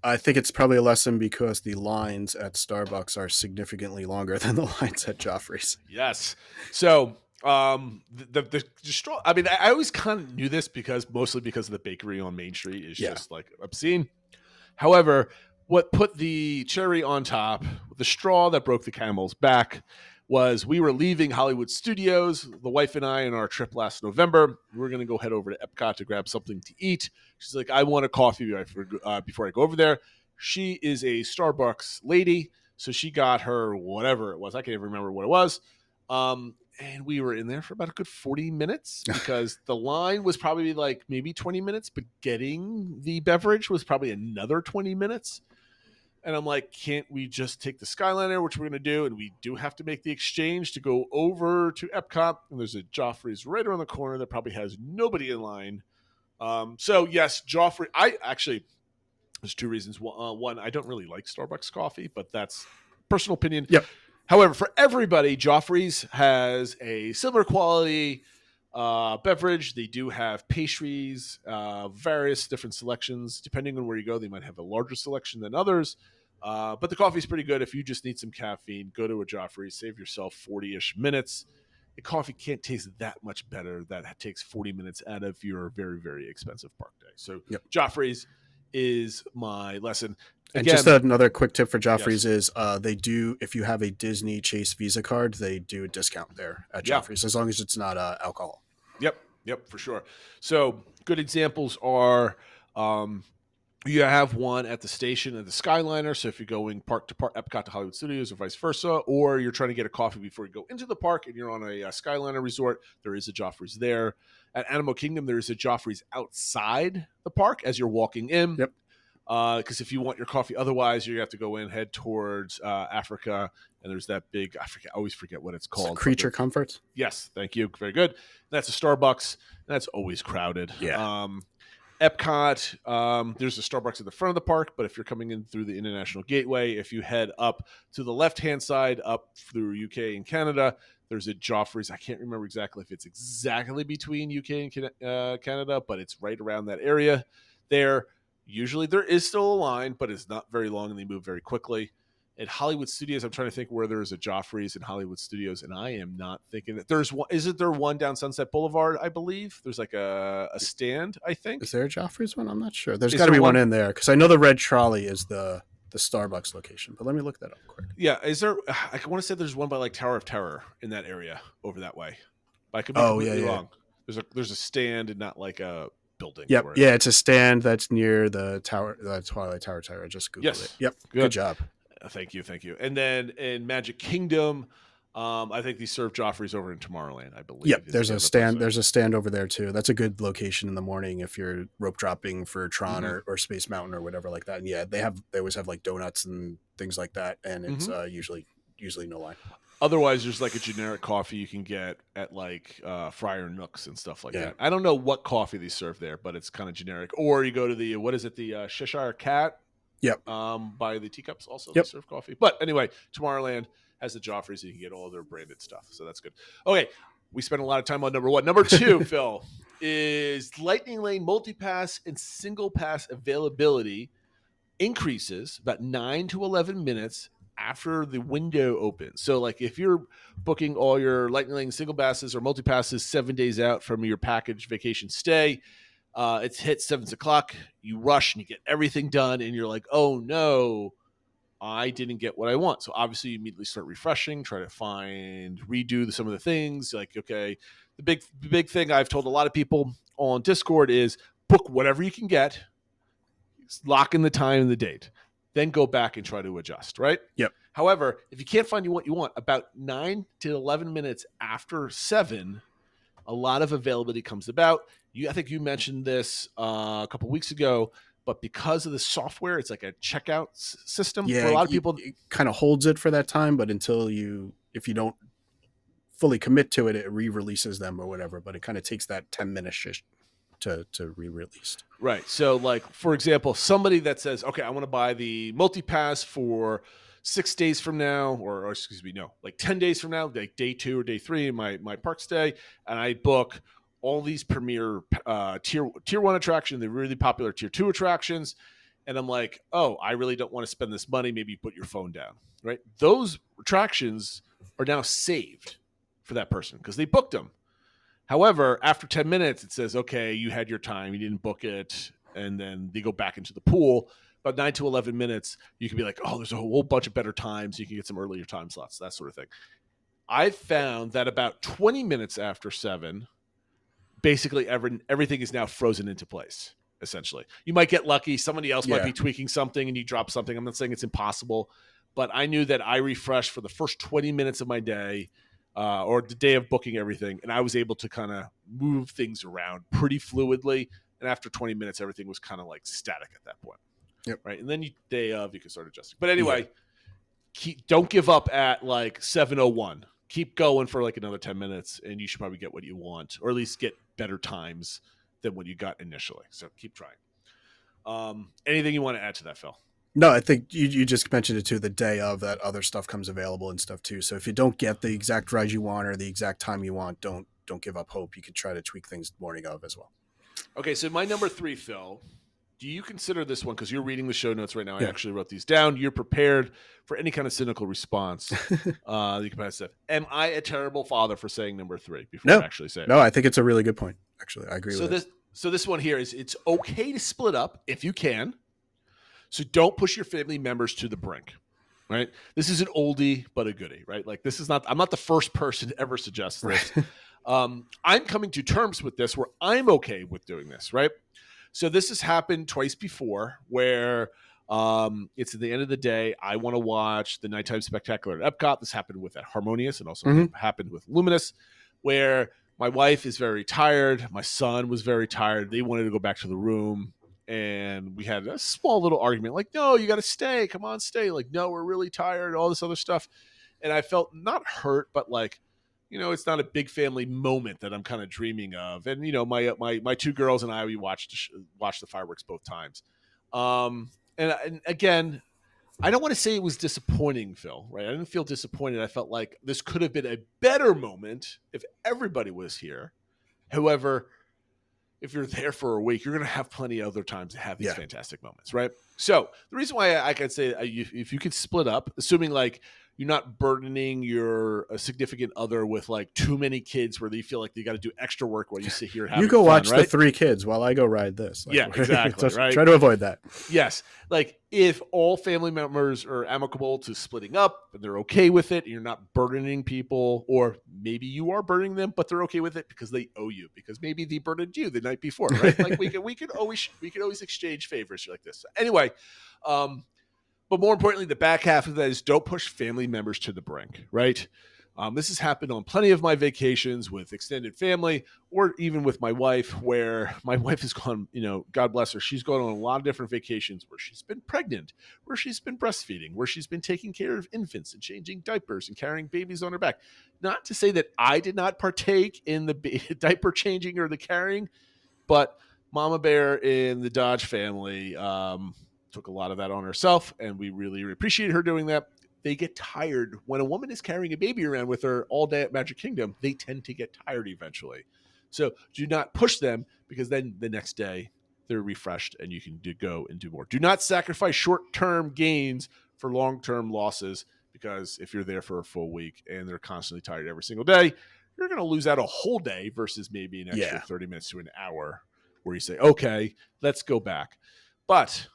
I think it's probably a lesson because the lines at Starbucks are significantly longer than the lines at Joffrey's. Yes. So the straw. I mean, I always kind of knew this mostly because of the bakery on Main Street is just like obscene. However, what put the cherry on top, the straw that broke the camel's back, was we were leaving Hollywood Studios, the wife and I, on our trip last November. We were going to go head over to Epcot to grab something to eat. She's like, I want a coffee before I go over there. She is a Starbucks lady, so she got her whatever it was. I can't even remember what it was. And we were in there for about a good 40 minutes because the line was probably like maybe 20 minutes, but getting the beverage was probably another 20 minutes. And I'm like, can't we just take the Skyliner, which we're going to do? And we do have to make the exchange to go over to Epcot. And there's a Joffrey's right around the corner that probably has nobody in line. So, yes, Joffrey. There's two reasons. One, I don't really like Starbucks coffee, but that's personal opinion. Yep. However, for everybody, Joffrey's has a similar quality beverage. They do have pastries, various different selections. Depending on where you go, they might have a larger selection than others. But the coffee is pretty good. If you just need some caffeine, go to a Joffrey's, save yourself 40-ish minutes. The coffee can't taste that much better. That takes 40 minutes out of your very, very expensive park day. So Joffrey's is my lesson. And just another quick tip for Joffrey's is they do, if you have a Disney Chase Visa card, they do a discount there at Joffrey's, as long as it's not alcohol. Yep, for sure. So good examples are you have one at the station at the Skyliner. So if you're going park to park, Epcot to Hollywood Studios or vice versa, or you're trying to get a coffee before you go into the park and you're on a Skyliner resort, there is a Joffrey's there. At Animal Kingdom, there is a Joffrey's outside the park as you're walking in. Yep. Because if you want your coffee otherwise, you have to go in, head towards Africa, and there's that big, I always forget what it's called. Creature Comforts? Yes, thank you. Very good. That's a Starbucks. That's always crowded. Yeah. Epcot, there's a Starbucks at the front of the park, but if you're coming in through the International Gateway, if you head up to the left-hand side, up through UK and Canada, there's a Joffrey's. I can't remember exactly if it's exactly between UK and Canada, but it's right around that area there. Usually there is still a line, but it's not very long and they move very quickly. At Hollywood Studios, I'm trying to think where there's a Joffrey's in Hollywood Studios, and I am not thinking that there's one. Isn't there one down Sunset Boulevard, I believe? There's like a stand, I think. Is there a Joffrey's one? I'm not sure. There's got to be one in there because I know the red trolley is the Starbucks location, but let me look that up quick. Yeah, is there? I want to say there's one by like Tower of Terror in that area over that way. But I could be completely wrong. There's a stand and not like a building. Yep. Yeah, it's a stand that's near the tower, the Twilight Tower. I just Googled it. Yep. Good job. Thank you. And then in Magic Kingdom, I think they serve Joffrey's over in Tomorrowland, I believe. Yep. There's a stand. There's a stand over there too. That's a good location in the morning if you're rope dropping for Tron or Space Mountain or whatever like that. And yeah, they always have like donuts and things like that, and it's usually no line. Otherwise, there's like a generic coffee you can get at like Friar Nooks and stuff like that. I don't know what coffee they serve there, but it's kind of generic. Or you go to the the Cheshire Cat. Yep. By the teacups also they serve coffee. But anyway, Tomorrowland has the Joffrey's, so you can get all their branded stuff. So that's good. Okay, we spent a lot of time on number one. Number two, Phil, is Lightning Lane multipass and single pass availability increases about 9 to 11 minutes after the window opens. So like if you're booking all your Lightning Lane single passes or multi-passes 7 days out from your package vacation stay, it's hit 7 o'clock, you rush and you get everything done and you're like, oh no, I didn't get what I want. So obviously you immediately start refreshing, try to redo some of the things. Like, okay, the big thing I've told a lot of people on Discord is book whatever you can get, lock in the time and the date, then go back and try to adjust, right? Yep. However, if you can't find what you want, about 9 to 11 minutes after 7, a lot of availability comes about. I think you mentioned this a couple weeks ago, but because of the software, it's like a checkout system for a lot of people. It kind of holds it for that time, but if you don't fully commit to it, it re-releases them or whatever, but it kind of takes that 10 minutes to re-release. Right. So like, for example, somebody that says, okay, I want to buy the multi-pass for 6 days from now, or excuse me, no, like 10 days from now, like day 2 or day 3 in my park stay, and I book all these premier tier 1 attractions, the really popular tier 2 attractions, and I'm like, oh, I really don't want to spend this money. Maybe you put your phone down, right? Those attractions are now saved for that person because they booked them. However, after 10 minutes, it says, okay, you had your time, you didn't book it, and then they go back into the pool. About 9 to 11 minutes, you can be like, oh, there's a whole bunch of better times. You can get some earlier time slots, that sort of thing. I found that about 20 minutes after 7, basically everything is now frozen into place, essentially. You might get lucky. Somebody else might be tweaking something and you drop something. I'm not saying it's impossible, but I knew that I refreshed for the first 20 minutes of my day or the day of booking everything, and I was able to kind of move things around pretty fluidly. And after 20 minutes, everything was kind of like static at that point. Yep. Right. And then day of, you can start adjusting. But anyway, don't give up at like 7:01. Keep going for like another 10 minutes, and you should probably get what you want, or at least get better times than what you got initially. So keep trying. Anything you want to add to that, Phil? No, I think you just mentioned it too. The day of that, other stuff comes available and stuff too. So if you don't get the exact ride you want or the exact time you want, don't give up hope. You can try to tweak things the morning of as well. Okay, so my number 3, Phil. Do you consider this one, because you're reading the show notes right now, I actually wrote these down. You're prepared for any kind of cynical response. You can pass that. Am I a terrible father for saying number 3 before I actually say it? No, I think it's a really good point. Actually, I agree with it. So this one here is, it's okay to split up if you can. So don't push your family members to the brink, right? This is an oldie but a goodie, right? Like I'm not the first person to ever suggest this. I'm coming to terms with this where I'm okay with doing this, right? So this has happened twice before where it's at the end of the day. I want to watch the Nighttime Spectacular at Epcot. This happened with at Harmonious and also happened with Luminous, where my wife is very tired. My son was very tired. They wanted to go back to the room. And we had a small little argument like, no, you got to stay. Come on, stay. Like, no, we're really tired. All this other stuff. And I felt not hurt, but like, it's not a big family moment that I'm kind of dreaming of. And, my 2 girls and I, we watched the fireworks both times. And again, I don't want to say it was disappointing, Phil, right? I didn't feel disappointed. I felt like this could have been a better moment if everybody was here. However, if you're there for a week, you're going to have plenty of other times to have these fantastic moments, right? So the reason why I could say if you could split up, assuming like you're not burdening your significant other with like too many kids where they feel like they got to do extra work while you sit here having you go fun, watch right? the 3 kids while I go ride this. Like, exactly. Right. Try to avoid that. Yes. Like if all family members are amicable to splitting up and they're okay with it and you're not burdening people, or maybe you are burdening them, but they're okay with it because they owe you, because maybe they burdened you the night before, right? Like we could always exchange favors like this. Anyway, but more importantly, the back half of that is don't push family members to the brink, right? This has happened on plenty of my vacations with extended family, or even with my wife, where my wife has gone, God bless her, she's gone on a lot of different vacations where she's been pregnant, where she's been breastfeeding, where she's been taking care of infants and changing diapers and carrying babies on her back. Not to say that I did not partake in the diaper changing or the carrying, but Mama Bear in the Dodge family took a lot of that on herself, and we really appreciate her doing that. They get tired. When a woman is carrying a baby around with her all day at Magic Kingdom, they tend to get tired eventually. So do not push them, because then the next day they're refreshed and you can go and do more. Do not sacrifice short-term gains for long-term losses, because if you're there for a full week and they're constantly tired every single day, you're going to lose out a whole day versus maybe an extra 30 minutes to an hour where you say, okay, let's go back. But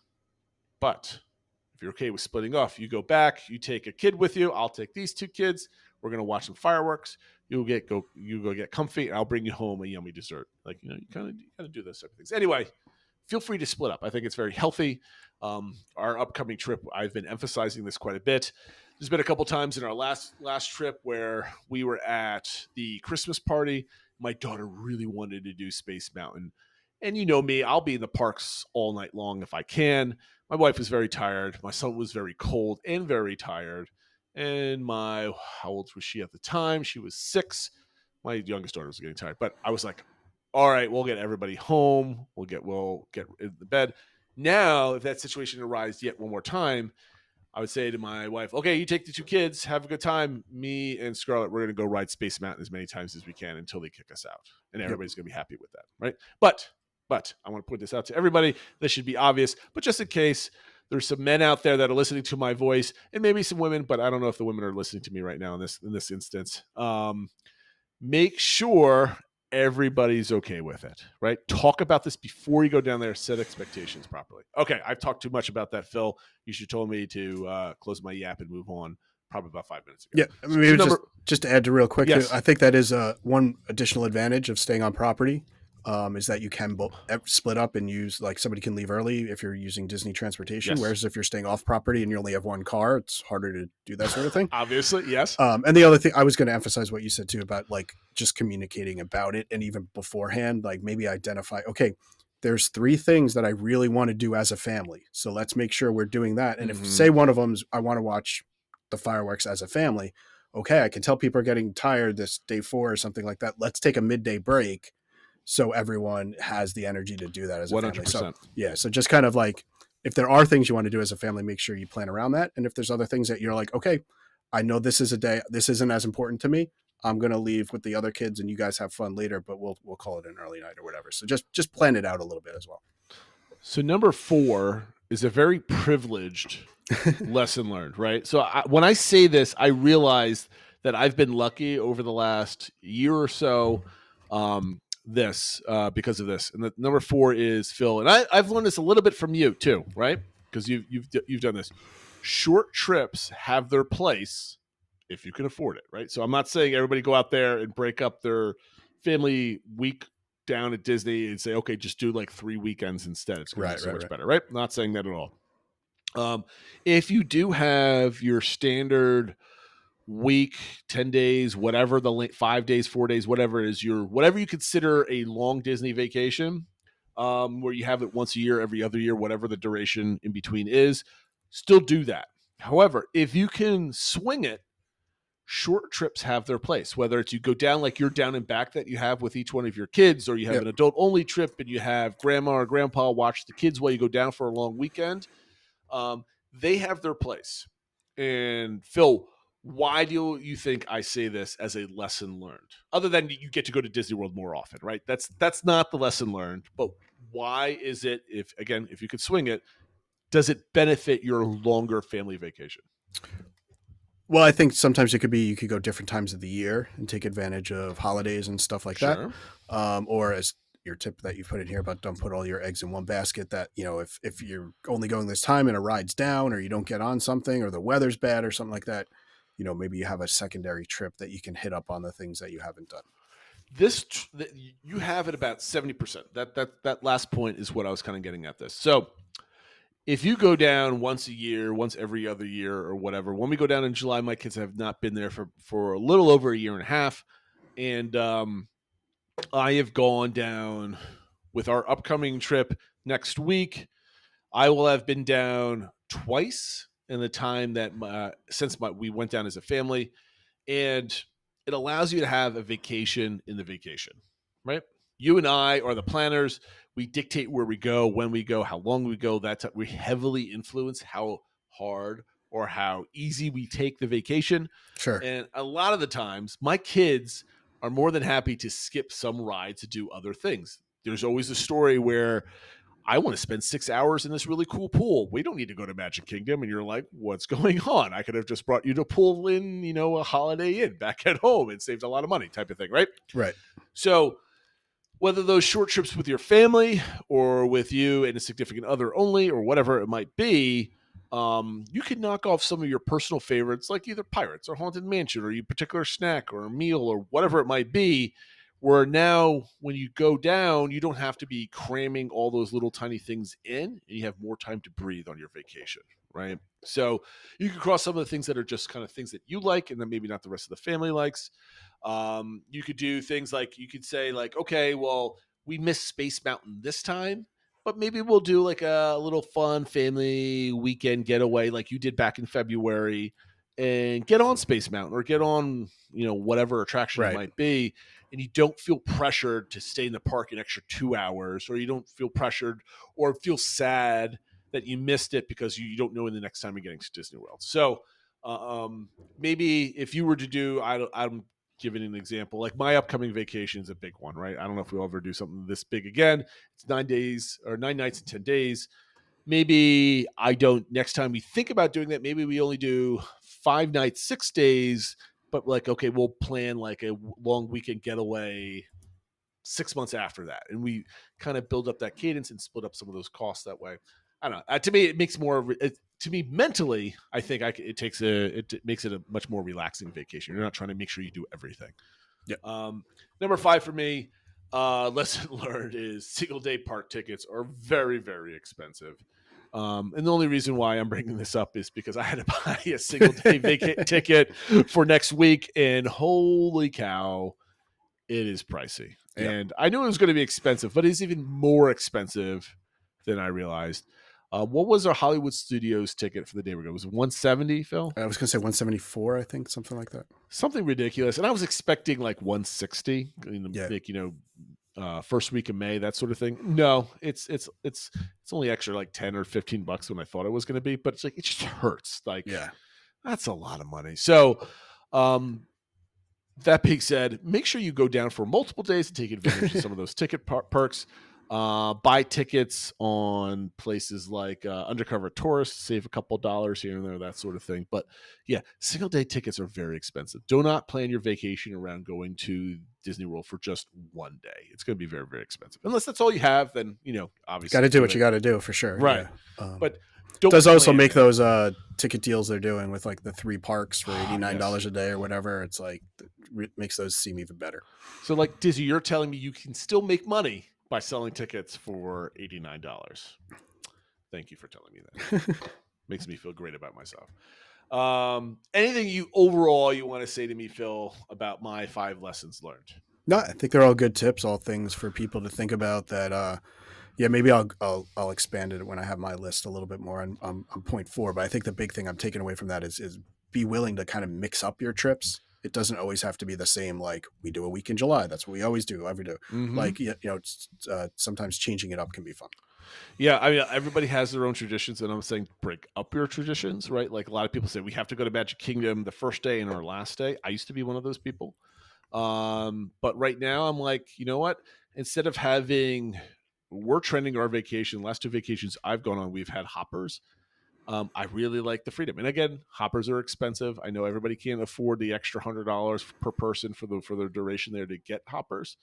if you're okay with splitting off, you go back, you take a kid with you. I'll take these 2 kids. We're going to watch some fireworks. You go get comfy, and I'll bring you home a yummy dessert. Like, you kind of do those type of things. Anyway, feel free to split up. I think it's very healthy. Our upcoming trip, I've been emphasizing this quite a bit. There's been a couple times in our last trip where we were at the Christmas party. My daughter really wanted to do Space Mountain. And you know me, I'll be in the parks all night long if I can. My wife was very tired. My son was very cold and very tired. And how old was she at the time? She was 6. My youngest daughter was getting tired. But I was like, all right, we'll get everybody home. We'll get in the bed. Now, if that situation arises yet one more time, I would say to my wife, okay, you take the 2 kids, have a good time. Me and Scarlett, we're going to go ride Space Mountain as many times as we can until they kick us out. And everybody's going to be happy with that, right? But But I want to point this out to everybody. This should be obvious, but just in case there's some men out there that are listening to my voice, and maybe some women, but I don't know if the women are listening to me right now in this instance. Make sure everybody's okay with it, right? Talk about this before you go down there. Set expectations properly. Okay, I've talked too much about that, Phil. You should have told me to close my yap and move on. Probably about 5 minutes ago. Yeah, I mean, maybe just to add to real quick, Yes. I think that is one additional advantage of staying on property. Is that you can split up and use, like, somebody can leave early if you're using Disney transportation. Yes. Whereas if you're staying off property and you only have one car, it's harder to do that sort of thing. Obviously, yes. And the other thing, I was going to emphasize what you said too about, like, just communicating about it, and even beforehand, like, maybe identify, okay, there's 3 things that I really want to do as a family. So let's make sure we're doing that. And if, say, one of them's I want to watch the fireworks as a family, okay, I can tell people are getting tired this day 4 or something like that. Let's take a midday break so everyone has the energy to do that as a 100%. Family. So, yeah. So just kind of like, if there are things you want to do as a family, make sure you plan around that. And if there's other things that you're like, okay, I know this is a day, this isn't as important to me, I'm going to leave with the other kids and you guys have fun later, but we'll call it an early night or whatever. So just plan it out a little bit as well. So number 4 is a very privileged lesson learned, right? So when I say this, I realized that I've been lucky over the last year or so, because of this. And the number 4 is, Phil, and I've learned this a little bit from you too, right? Because you've done this. Short trips have their place if you can afford it, right? So I'm not saying everybody go out there and break up their family week down at Disney and say, okay, just do like 3 weekends instead. It's going to be so much better, right? I'm not saying that at all. If you do have your standard week, 10 days, whatever the 5 days, 4 days, whatever it is, whatever you consider a long Disney vacation, where you have it once a year, every other year, whatever the duration in between is, still do that. However, if you can swing it, short trips have their place, whether it's you go down like you're down and back that you have with each one of your kids, or you have an adult only trip and you have grandma or grandpa watch the kids while you go down for a long weekend. They have their place. And Phil, why do you think I say this as a lesson learned? Other than you get to go to Disney World more often, right? That's not the lesson learned. But why is it, if you could swing it, does it benefit your longer family vacation? Well, I think sometimes it could be you could go different times of the year and take advantage of holidays and stuff like that. Or as your tip that you put in here about don't put all your eggs in one basket, that, you know, if you're only going this time and a ride's down or you don't get on something or the weather's bad or something like that, you know, maybe you have a secondary trip that you can hit up on the things that you haven't done. You have it about 70%. That last point is what I was kind of getting at this. So if you go down once a year, once every other year or whatever, when we go down in July, my kids have not been there for a little over a year and a half. And I have gone down with our upcoming trip next week. I will have been down twice in the time that we went down as a family. And it allows you to have a vacation in the vacation, right? You and I are the planners. We dictate where we go, when we go, how long we go. We heavily influence how hard or how easy we take the vacation. Sure. And a lot of the times, my kids are more than happy to skip some rides to do other things. There's always a story where I want to spend 6 hours in this really cool pool. We don't need to go to Magic Kingdom. And you're like, what's going on? I could have just brought you to Pool Inn, a Holiday Inn back at home and saved a lot of money type of thing, right? Right. So whether those short trips with your family or with you and a significant other only or whatever it might be, you can knock off some of your personal favorites like either Pirates or Haunted Mansion or a particular snack or a meal or whatever it might be, where now when you go down, you don't have to be cramming all those little tiny things in and you have more time to breathe on your vacation, right? So you can cross some of the things that are just kind of things that you like and then maybe not the rest of the family likes. You could do things like you could say like, okay, well, we missed Space Mountain this time, but maybe we'll do like a little fun family weekend getaway like you did back in February and get on Space Mountain or get on, whatever attraction it might be. And you don't feel pressured to stay in the park an extra 2 hours, or you don't feel pressured or feel sad that you missed it because you don't know when the next time you're getting to Disney World. So maybe if you were to do, I'm giving an example, like my upcoming vacation is a big one, right? I don't know if we'll ever do something this big again. It's 9 days or 9 nights and 10 days. Maybe I don't, next time we think about doing that, maybe we only do 5 nights, 6 days, but like, okay, we'll plan like a long weekend getaway 6 months after that. And we kind of build up that cadence and split up some of those costs that way. I don't know. To me, it makes more, to me mentally, I think it makes it a much more relaxing vacation. You're not trying to make sure you do everything. Yeah. Number 5 for me, lesson learned is single day park tickets are very, very expensive. And the only reason why I'm bringing this up is because I had to buy a single day ticket for next week, and holy cow, it is pricey. Yep. And I knew it was going to be expensive, but it's even more expensive than I realized. What was our Hollywood Studios ticket for the day we go? Was it $170, Phil? I was going to say 174, I think, something like that. Something ridiculous. And I was expecting like 160, first week of May, that sort of thing. No, it's only extra like 10 or 15 bucks when I thought it was going to be, but it's like, it just hurts. Like, yeah, that's a lot of money. So, that being said, make sure you go down for multiple days to take advantage of some of those ticket perks. Buy tickets on places like Undercover Tourist, save a couple dollars here and there, that sort of thing. But yeah, single day tickets are very expensive. Do not plan your vacation around going to Disney World for just one day. It's going to be very, very expensive. Unless that's all you have, then, obviously. Got to do what you got to do for sure. Right. Yeah. But it does also make those ticket deals they're doing with like the 3 parks for $89 a day or whatever. It's like, it makes those seem even better. So like Disney, you're telling me you can still make money by selling tickets for $89. Thank you for telling me that. Makes me feel great about myself. Anything you want to say to me, Phil, about my 5 lessons learned? No, I think they're all good tips, all things for people to think about that. Maybe I'll expand it when I have my list a little bit more on point 4. But I think the big thing I'm taking away from that is be willing to kind of mix up your trips. It doesn't always have to be the same. Like we do a week in July. That's what we always do. Mm-hmm. Like, sometimes changing it up can be fun. Yeah. I mean, everybody has their own traditions, and I'm saying break up your traditions, right? Like a lot of people say we have to go to Magic Kingdom the first day and our last day. I used to be one of those people. But right now I'm like, you know what? Instead of we're trending our vacation. Last 2 vacations I've gone on, we've had hoppers. I really like the freedom. And again, hoppers are expensive. I know everybody can't afford the extra $100 per person for the duration there to get hoppers.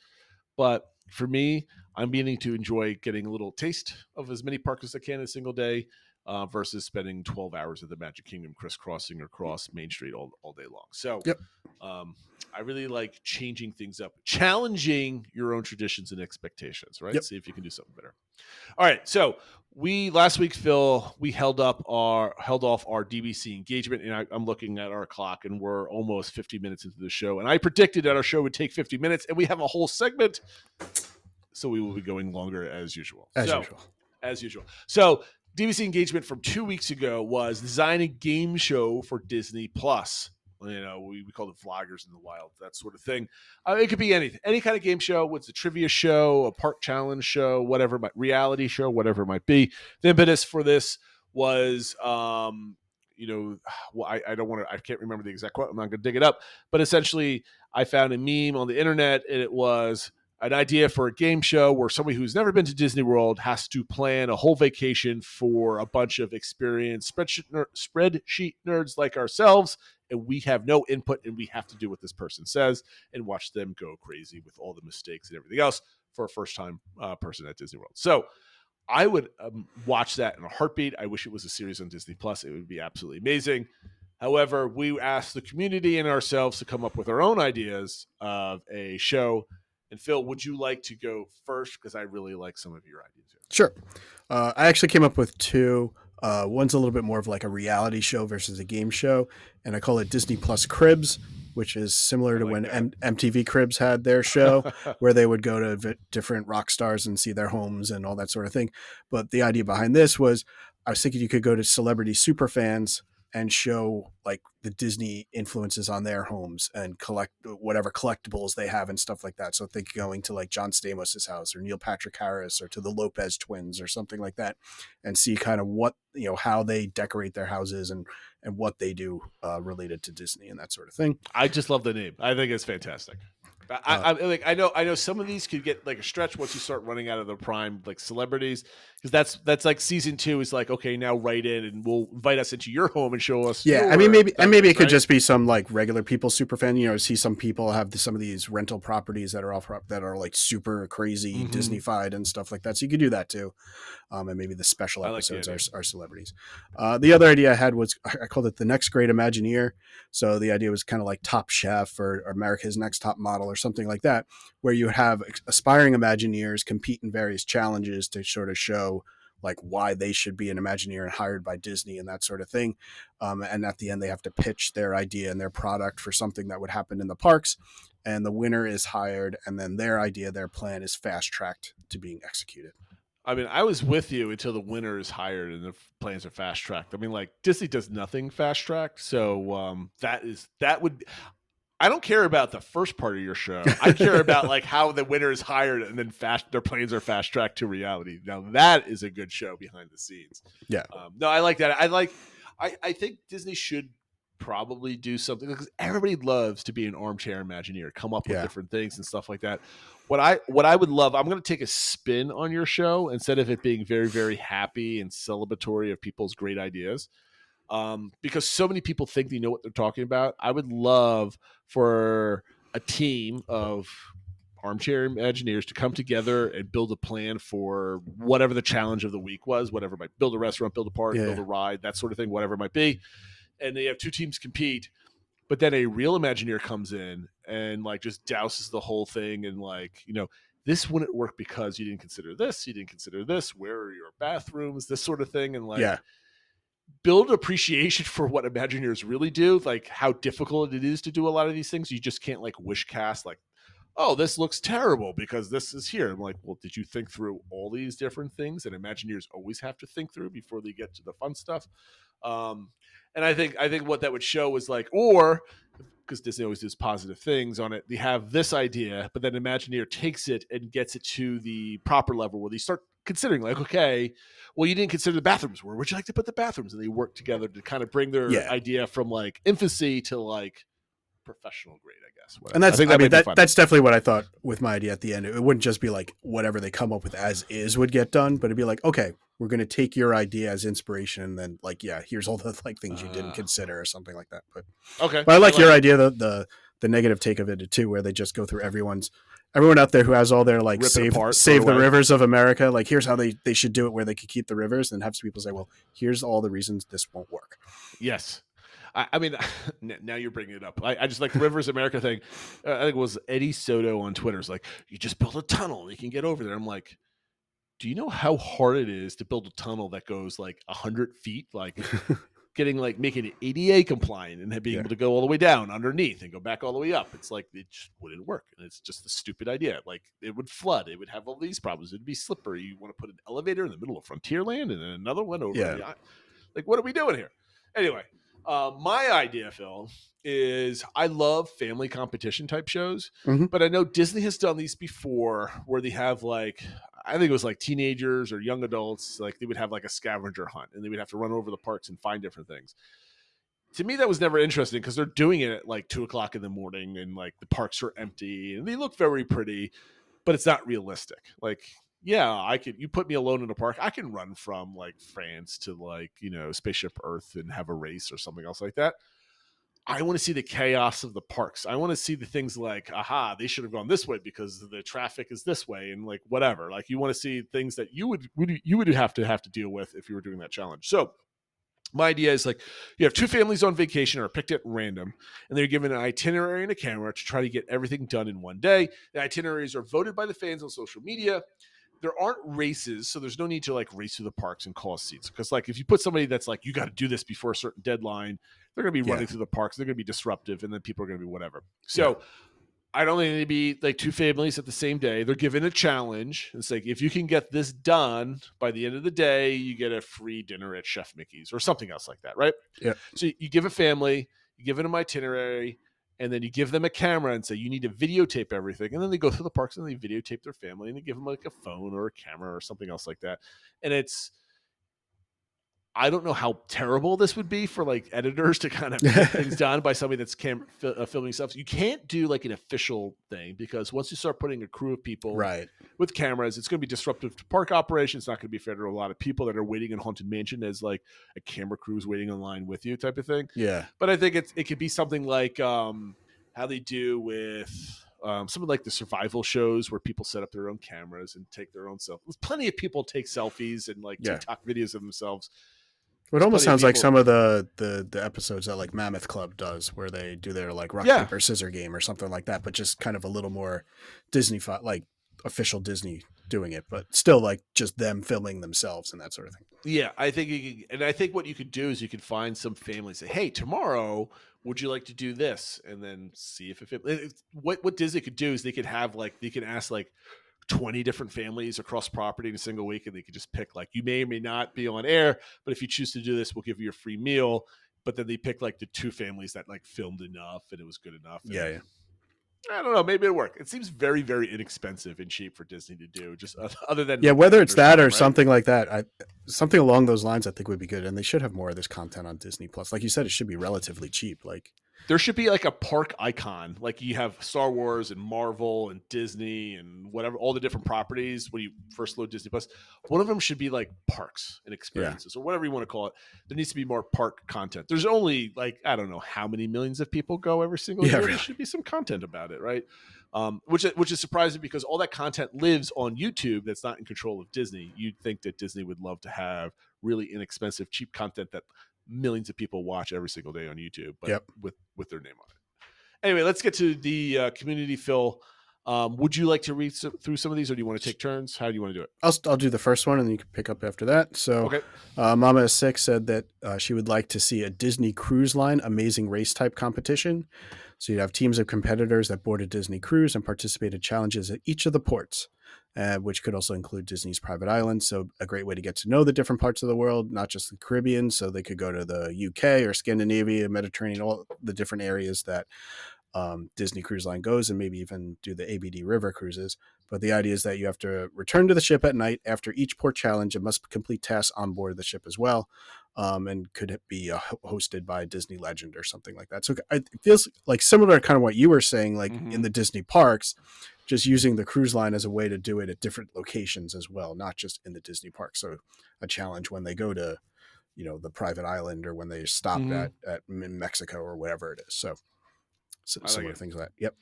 But for me, I'm beginning to enjoy getting a little taste of as many parks as I can in a single day versus spending 12 hours at the Magic Kingdom crisscrossing across Main Street all day long. So yep. I really like changing things up, challenging your own traditions and expectations, right? Yep. See if you can do something better. All right. So last week, Phil, we held off our DBC engagement, and I'm looking at our clock, and we're almost 50 minutes into the show. And I predicted that our show would take 50 minutes, and we have a whole segment, so we will be going longer as usual. As usual. So DBC engagement from 2 weeks ago was design a game show for Disney Plus. We call it Vloggers in the Wild, that sort of thing. It could be anything, any kind of game show. What's a trivia show, a park challenge show, whatever, reality show, whatever it might be. The impetus for this was, I can't remember the exact quote. I'm not going to dig it up, but essentially I found a meme on the internet, and it was an idea for a game show where somebody who's never been to Disney World has to plan a whole vacation for a bunch of experienced spreadsheet nerds like ourselves, and we have no input, and we have to do what this person says and watch them go crazy with all the mistakes and everything else for a first-time person at Disney World. So I would watch that in a heartbeat. I wish it was a series on Disney Plus. It would be absolutely amazing. However, we asked the community and ourselves to come up with our own ideas of a show. And Phil, would you like to go first? Because I really like some of your ideas here. Sure. I actually came up with 2. One's a little bit more of like a reality show versus a game show, and I call it Disney Plus Cribs, which is similar to when MTV Cribs had their show where they would go to different rock stars and see their homes and all that sort of thing. But the idea behind this was I was thinking you could go to celebrity superfans and show like the Disney influences on their homes and collect whatever collectibles they have and stuff like that. So think going to like John Stamos's house or Neil Patrick Harris or to the Lopez twins or something like that, and see kind of what, how they decorate their houses and what they do related to Disney and that sort of thing. I just love the name. I think it's fantastic. I know some of these could get like a stretch once you start running out of the prime like celebrities, because that's like season 2 is like, okay, now write in and we'll invite us into your home and show us. Yeah, I mean maybe it could just be some like regular people super fan. See some people have some of these rental properties that are like super crazy Disney-fied and stuff like that. So you could do that too, and maybe the special episodes are celebrities. The other idea I had was I called it the Next Great Imagineer. So the idea was kind of like Top Chef or America's Next Top Model or something like that, where you have aspiring Imagineers compete in various challenges to sort of show like why they should be an Imagineer and hired by Disney and that sort of thing. And at the end, they have to pitch their idea and their product for something that would happen in the parks. And the winner is hired, and then their idea, their plan is fast tracked to being executed. I mean, I was with you until the winner is hired and the plans are fast tracked. I mean, like Disney does nothing fast tracked. So I don't care about the first part of your show. I care about like how the winner is hired and then their plans are fast tracked to reality. Now that is a good show behind the scenes. Yeah. No, I like that. I think Disney should probably do something, because everybody loves to be an armchair Imagineer, come up with different things and stuff like that. What I would love, I'm going to take a spin on your show instead of it being very, very happy and celebratory of people's great ideas. Because so many people think they know what they're talking about. I would love for a team of armchair Imagineers to come together and build a plan for whatever the challenge of the week was, whatever it might build a restaurant, build a park, build a ride, that sort of thing, whatever it might be. And they have 2 teams compete, but then a real Imagineer comes in and like just douses the whole thing and like, this wouldn't work because you didn't consider this, where are your bathrooms, this sort of thing. And like, build appreciation for what Imagineers really do, like how difficult it is to do a lot of these things. You just can't like wish cast like, oh, this looks terrible because this is here. I'm like, well, did you think through all these different things that Imagineers always have to think through before they get to the fun stuff? And I think what that would show was like, or because Disney always does positive things on it, they have this idea, but then Imagineer takes it and gets it to the proper level where they start considering like, okay, well, you didn't consider the bathrooms. Where would you like to put the bathrooms? And they work together to kind of bring their idea from like infancy to like professional grade, I guess. And that's definitely what I thought with my idea at the end. It wouldn't just be like whatever they come up with as is would get done, but it'd be like, okay, we're going to take your idea as inspiration, and then like, here's all the like things you didn't consider or something like that. But I like your idea, the negative take of it too, where they just go through everyone out there who has all their like save the rivers of America. Like, here's how they should do it, where they could keep the rivers, and have some people say, well, here's all the reasons this won't work. Yes. I mean, now you're bringing it up. I just like the Rivers America thing. I think it was Eddie Soto on Twitter. It's like, you just build a tunnel and you can get over there. I'm like, do you know how hard it is to build a tunnel that goes like 100 feet? Like making it ADA compliant and being able to go all the way down underneath and go back all the way up. It's like, it just wouldn't work. And it's just a stupid idea. Like, it would flood. It would have all these problems. It'd be slippery. You want to put an elevator in the middle of Frontierland and then another one over. Like, what are we doing here? Anyway. My idea, Phil, is I love family competition type shows, but I know Disney has done these before where they have like, I think it was like teenagers or young adults, like they would have like a scavenger hunt and they would have to run over the parks and find different things. To me, that was never interesting because they're doing it at like 2:00 in the morning and like the parks are empty and they look very pretty, but it's not realistic. Like, you put me alone in a park, I can run from like France to like, Spaceship Earth and have a race or something else like that. I want to see the chaos of the parks. I want to see the things like, they should have gone this way because the traffic is this way and like whatever. Like, you want to see things that you would have to deal with if you were doing that challenge. So my idea is like, you have 2 families on vacation or picked at random, and they're given an itinerary and a camera to try to get everything done in one day. The itineraries are voted by the fans on social media. There aren't races, so there's no need to like race through the parks and cause seats. Because like, if you put somebody that's like, you got to do this before a certain deadline, they're going to be running through the parks. They're going to be disruptive, and then people are going to be whatever. So I don't think it'd be like two families at the same day. They're given a challenge. It's like, if you can get this done by the end of the day, you get a free dinner at Chef Mickey's or something else like that, right? Yeah. So you give a family, you give them an itinerary, and then you give them a camera and say, you need to videotape everything. And then they go through the parks and they videotape their family and they give them like a phone or a camera or something else like that. And I don't know how terrible this would be for like editors to kind of get things done by somebody that's filming stuff. So you can't do like an official thing, because once you start putting a crew of people with cameras, it's going to be disruptive to park operations. It's not going to be fair to a lot of people that are waiting in Haunted Mansion as like a camera crew's waiting in line with you type of thing. Yeah. But I think it could be something like how they do with some of like the survival shows where people set up their own cameras and take their own selfies. Plenty of people take selfies and like TikTok videos of themselves. It almost sounds like some of the episodes that like Mammoth Club does, where they do their like rock paper scissor game or something like that, but just kind of a little more Disney, like official Disney doing it, but still like just them filming themselves and that sort of thing. Yeah, I think what you could do is you could find some family, say, hey, tomorrow, would you like to do this? And then see if what Disney could do is they could ask like 20 different families across property in a single week, and they could just pick like, you may or may not be on air, but if you choose to do this, we'll give you a free meal. But then they pick like the two families that like filmed enough and it was good enough. Yeah. I don't know. Maybe it'll work. It seems very, very inexpensive and cheap for Disney to do, just other than whether it's that or something like that. Something along those lines I think would be good, and they should have more of this content on Disney Plus. Like you said, it should be relatively cheap. Like there should be like a park icon, like you have Star Wars and Marvel and Disney and whatever, all the different properties. When you first load Disney Plus, one of them should be like parks and experiences or whatever you want to call it. There needs to be more park content. There's only like, I don't know how many millions of people go every single year. Really. There should be some content about it, right? Which is surprising, because all that content lives on YouTube that's not in control of Disney. You'd think that Disney would love to have really inexpensive, cheap content that millions of people watch every single day on YouTube, but with their name on it. Anyway, let's get to the community fill. Would you like to read through some of these, or do you want to take turns? How do you want to do it? I'll do the first one, and then you can pick up after that. So, Mama 6 said that she would like to see a Disney Cruise Line amazing race type competition. So you'd have teams of competitors that board a Disney cruise and participate in challenges at each of the ports, which could also include Disney's private islands. So a great way to get to know the different parts of the world, not just the Caribbean. So they could go to the UK or Scandinavia, Mediterranean, all the different areas that Disney Cruise Line goes, and maybe even do the ABD River cruises. But the idea is that you have to return to the ship at night after each port challenge and must complete tasks on board the ship as well. And could be hosted by a Disney legend or something like that. So it feels like similar to kind of what you were saying, like in the Disney parks, just using the cruise line as a way to do it at different locations as well, not just in the Disney park. So a challenge when they go to, the private island, or when they stop at in Mexico or whatever it is. So similar things like that. Yep.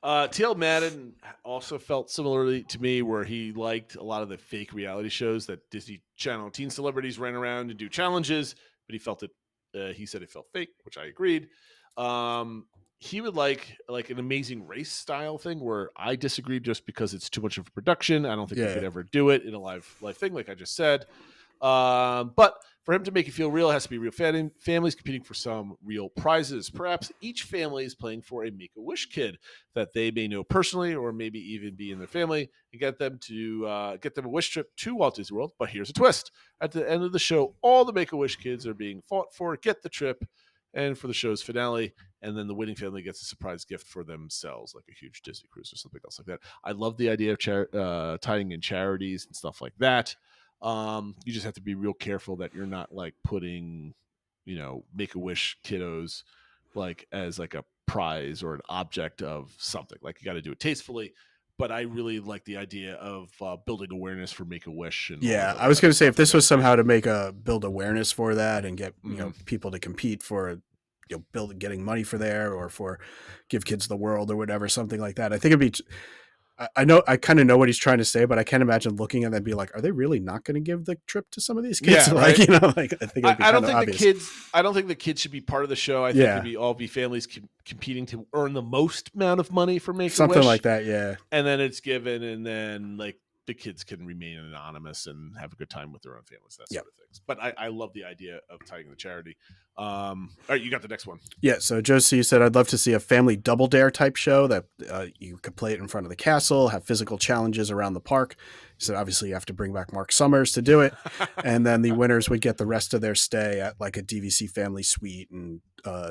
TL Madden also felt similarly to me, where he liked a lot of the fake reality shows that Disney Channel teen celebrities ran around and do challenges, but he felt it. He said it felt fake, which I agreed. He would like an Amazing Race style thing, where I disagreed just because it's too much of a production. I don't think they could ever do it in a live thing, like I just said. But for him to make it feel real, it has to be real families competing for some real prizes. Perhaps each family is playing for a Make-A-Wish kid that they may know personally, or maybe even be in their family, and get them a wish trip to Walt Disney World. But here's a twist. At the end of the show, all the Make-A-Wish kids are being fought for, get the trip, and for the show's finale, and then the winning family gets a surprise gift for themselves, like a huge Disney cruise or something else like that. I love the idea of tying in charities and stuff like that. You just have to be real careful that you're not like putting, Make-A-Wish kiddos like as like a prize or an object of something. Like, you got to do it tastefully. But I really like the idea of building awareness for Make-A-Wish. And I was going to say, if this was somehow to build awareness for that and get people to compete for getting money for there, or for Give Kids the World or whatever, something like that, I think it'd be. I kind of know what he's trying to say, but I can't imagine looking at that and be like, are they really not going to give the trip to some of these kids? Yeah, right? I think I don't think I don't think the kids should be part of the show. I think it'd all be families competing to earn the most amount of money for Make-A-Wish. Something like that, yeah. And then it's given, and then like the kids can remain anonymous and have a good time with their own families, that Yep. sort of things. But I love the idea of tying the charity. All right, you got the next one. Yeah, so Josie said, I'd love to see a family double dare type show that you could play it in front of the castle, have physical challenges around the park. So obviously you have to bring back Mark Summers to do it. And then the winners would get the rest of their stay at like a DVC family suite and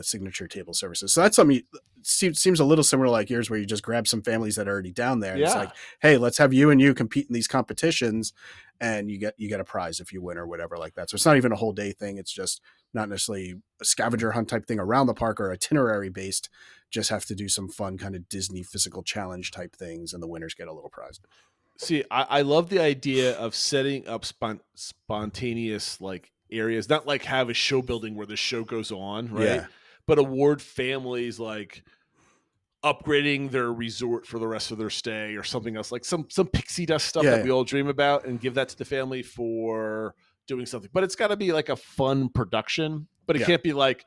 signature table services. So that's something seems a little similar like yours, where you just grab some families that are already down there. And It's like, hey, let's have you and you compete in these competitions, and you get a prize if you win or whatever like that. So it's not even a whole day thing. It's just not necessarily a scavenger hunt type thing around the park or itinerary based. Just have to do some fun kind of Disney physical challenge type things, and the winners get a little prize. See, I love the idea of setting up spontaneous like areas, not like have a show building where the show goes on, right? Yeah. But award families like upgrading their resort for the rest of their stay or something else, like some pixie dust stuff that we all dream about, and give that to the family for doing something. But it's got to be like a fun production, but it can't be like,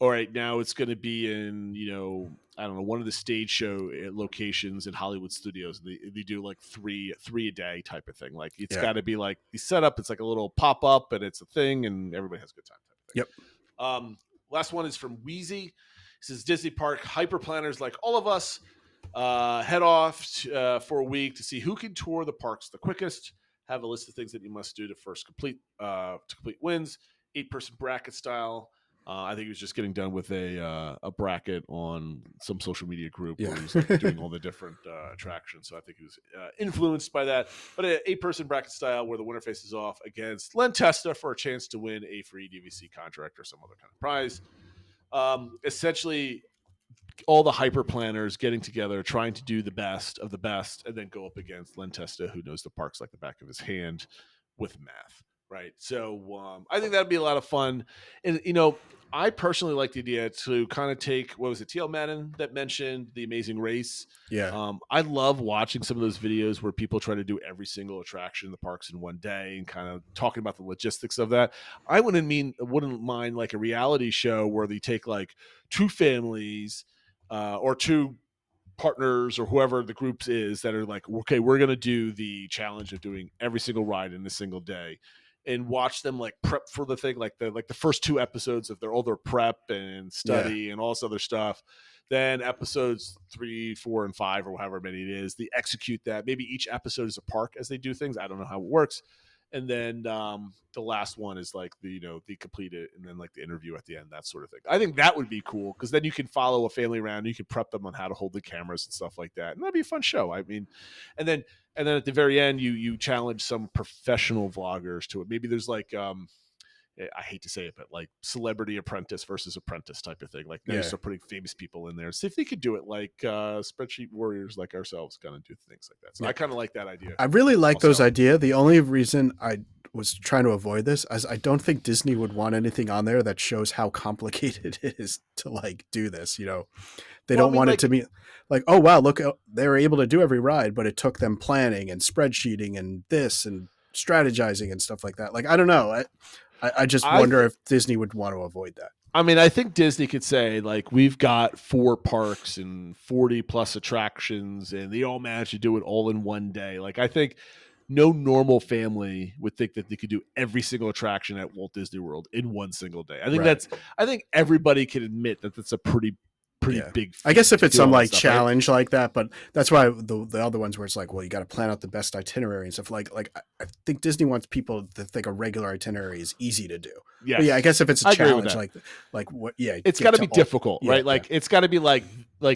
all right, now it's going to be in, I don't know, one of the stage show locations in Hollywood studios. They do like three a day type of thing. Like it's got to be like the setup. It's like a little pop up and it's a thing and everybody has a good time type of thing. Yep. Last one is from Wheezy. It says Disney Park hyper planners like all of us head off for a week to see who can tour the parks the quickest. Have a list of things that you must do to first complete wins. 8-person bracket style. I think he was just getting done with a bracket on some social media group where he was like, doing all the different attractions. So I think he was influenced by that. But an 8-person bracket style where the winner faces off against Len Testa for a chance to win a free DVC contract or some other kind of prize. Essentially, all the hyper planners getting together, trying to do the best of the best, and then go up against Len Testa, who knows the parks like the back of his hand with math. Right. So I think that'd be a lot of fun. And, I personally like the idea to kind of take, what was it, TL Madden that mentioned The Amazing Race? Yeah. I love watching some of those videos where people try to do every single attraction in the parks in one day and kind of talking about the logistics of that. I wouldn't mind like a reality show where they take like two families or two partners or whoever the groups is that are like, okay, we're going to do the challenge of doing every single ride in a single day, and watch them like prep for the thing, like the first 2 episodes of all their prep and study and all this other stuff. Then episodes 3, 4, and 5, or however many it is, they execute that. Maybe each episode is a park as they do things. I don't know how it works. And then the last one is like they complete it, and then like the interview at the end, that sort of thing. I think that would be cool because then you can follow a family around. You can prep them on how to hold the cameras and stuff like that, and that'd be a fun show. I mean, and then at the very end, you challenge some professional vloggers to it. Maybe there's like I hate to say it, but like Celebrity Apprentice versus Apprentice type of thing. Like now you start putting famous people in there. See if they could do it like spreadsheet warriors like ourselves kind of do things like that. So I kind of like that idea. I really like those ideas. The only reason I was trying to avoid this is I don't think Disney would want anything on there that shows how complicated it is to like do this. They don't want it to be like, oh, wow, look, they were able to do every ride, but it took them planning and spreadsheeting and this and strategizing and stuff like that. Like, I don't know. I just wonder if Disney would want to avoid that. I mean, I think Disney could say, like, we've got 4 parks and 40 plus attractions, and they all managed to do it all in one day. Like, I think no normal family would think that they could do every single attraction at Walt Disney World in one single day. I think I think everybody can admit that that's a pretty big. I guess if it's some like challenge like that, but that's why the other ones where it's like, well, you got to plan out the best itinerary and stuff. Like I think Disney wants people to think a regular itinerary is easy to do. Yes. But yeah, I guess if it's a challenge like what, it's got to be difficult, right? Like it's got to be like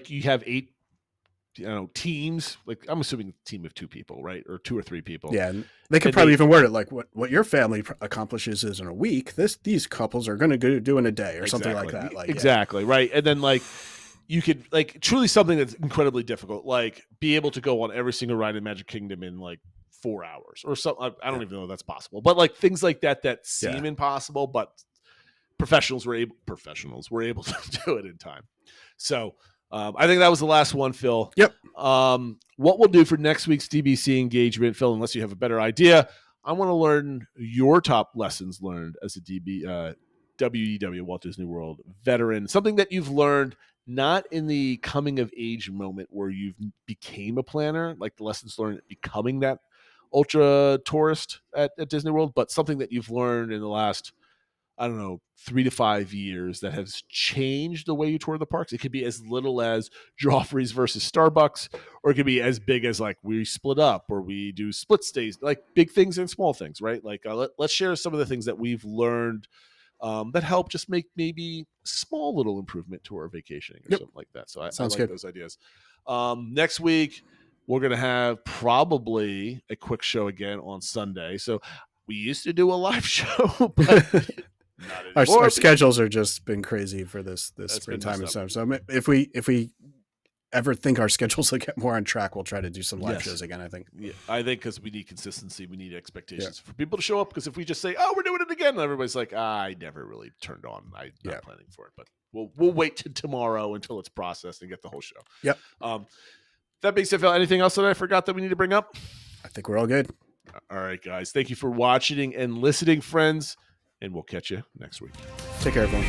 you have 8 teams. Like I'm assuming a team of 2 people, right, or 2 or 3 people. Yeah, and they could probably even word it like what your family accomplishes is in a week. These couples are going to do in a day or something like that. Like exactly right, and then like. You could like truly something that's incredibly difficult, like be able to go on every single ride in Magic Kingdom in like 4 hours or something. I don't even know if that's possible, but like things like that seem impossible, but professionals were able to do it in time. So I think that was the last one, Phil. Yep. What we'll do for next week's DBC engagement, Phil, unless you have a better idea, I want to learn your top lessons learned as a WDW Walt Disney World veteran, something that you've learned not in the coming of age moment where you've became a planner, like the lessons learned becoming that ultra tourist at Disney World, but something that you've learned in the last, I don't know, 3 to 5 years that has changed the way you tour the parks. It could be as little as Joffrey's versus Starbucks, or it could be as big as like we split up or we do split stays, like big things and small things, right? Like let's share some of the things that we've learned that help just make maybe small little improvement to our vacationing or something like that. So I like good. those ideas. Next week, we're going to have probably a quick show again on Sunday. So we used to do a live show, but our schedules are just been crazy for this springtime and stuff. So if we ever think our schedules will get more on track, we'll try to do some live shows again. I think because we need consistency, we need expectations for people to show up. Because if we just say, "Oh, we're doing it again," everybody's like, "I never really turned on. I'm not planning for it." But we'll wait till tomorrow until it's processed and get the whole show. Yep. That being said, Phil, anything else that I forgot that we need to bring up? I think we're all good. All right, guys. Thank you for watching and listening, friends. And we'll catch you next week. Take care, everyone.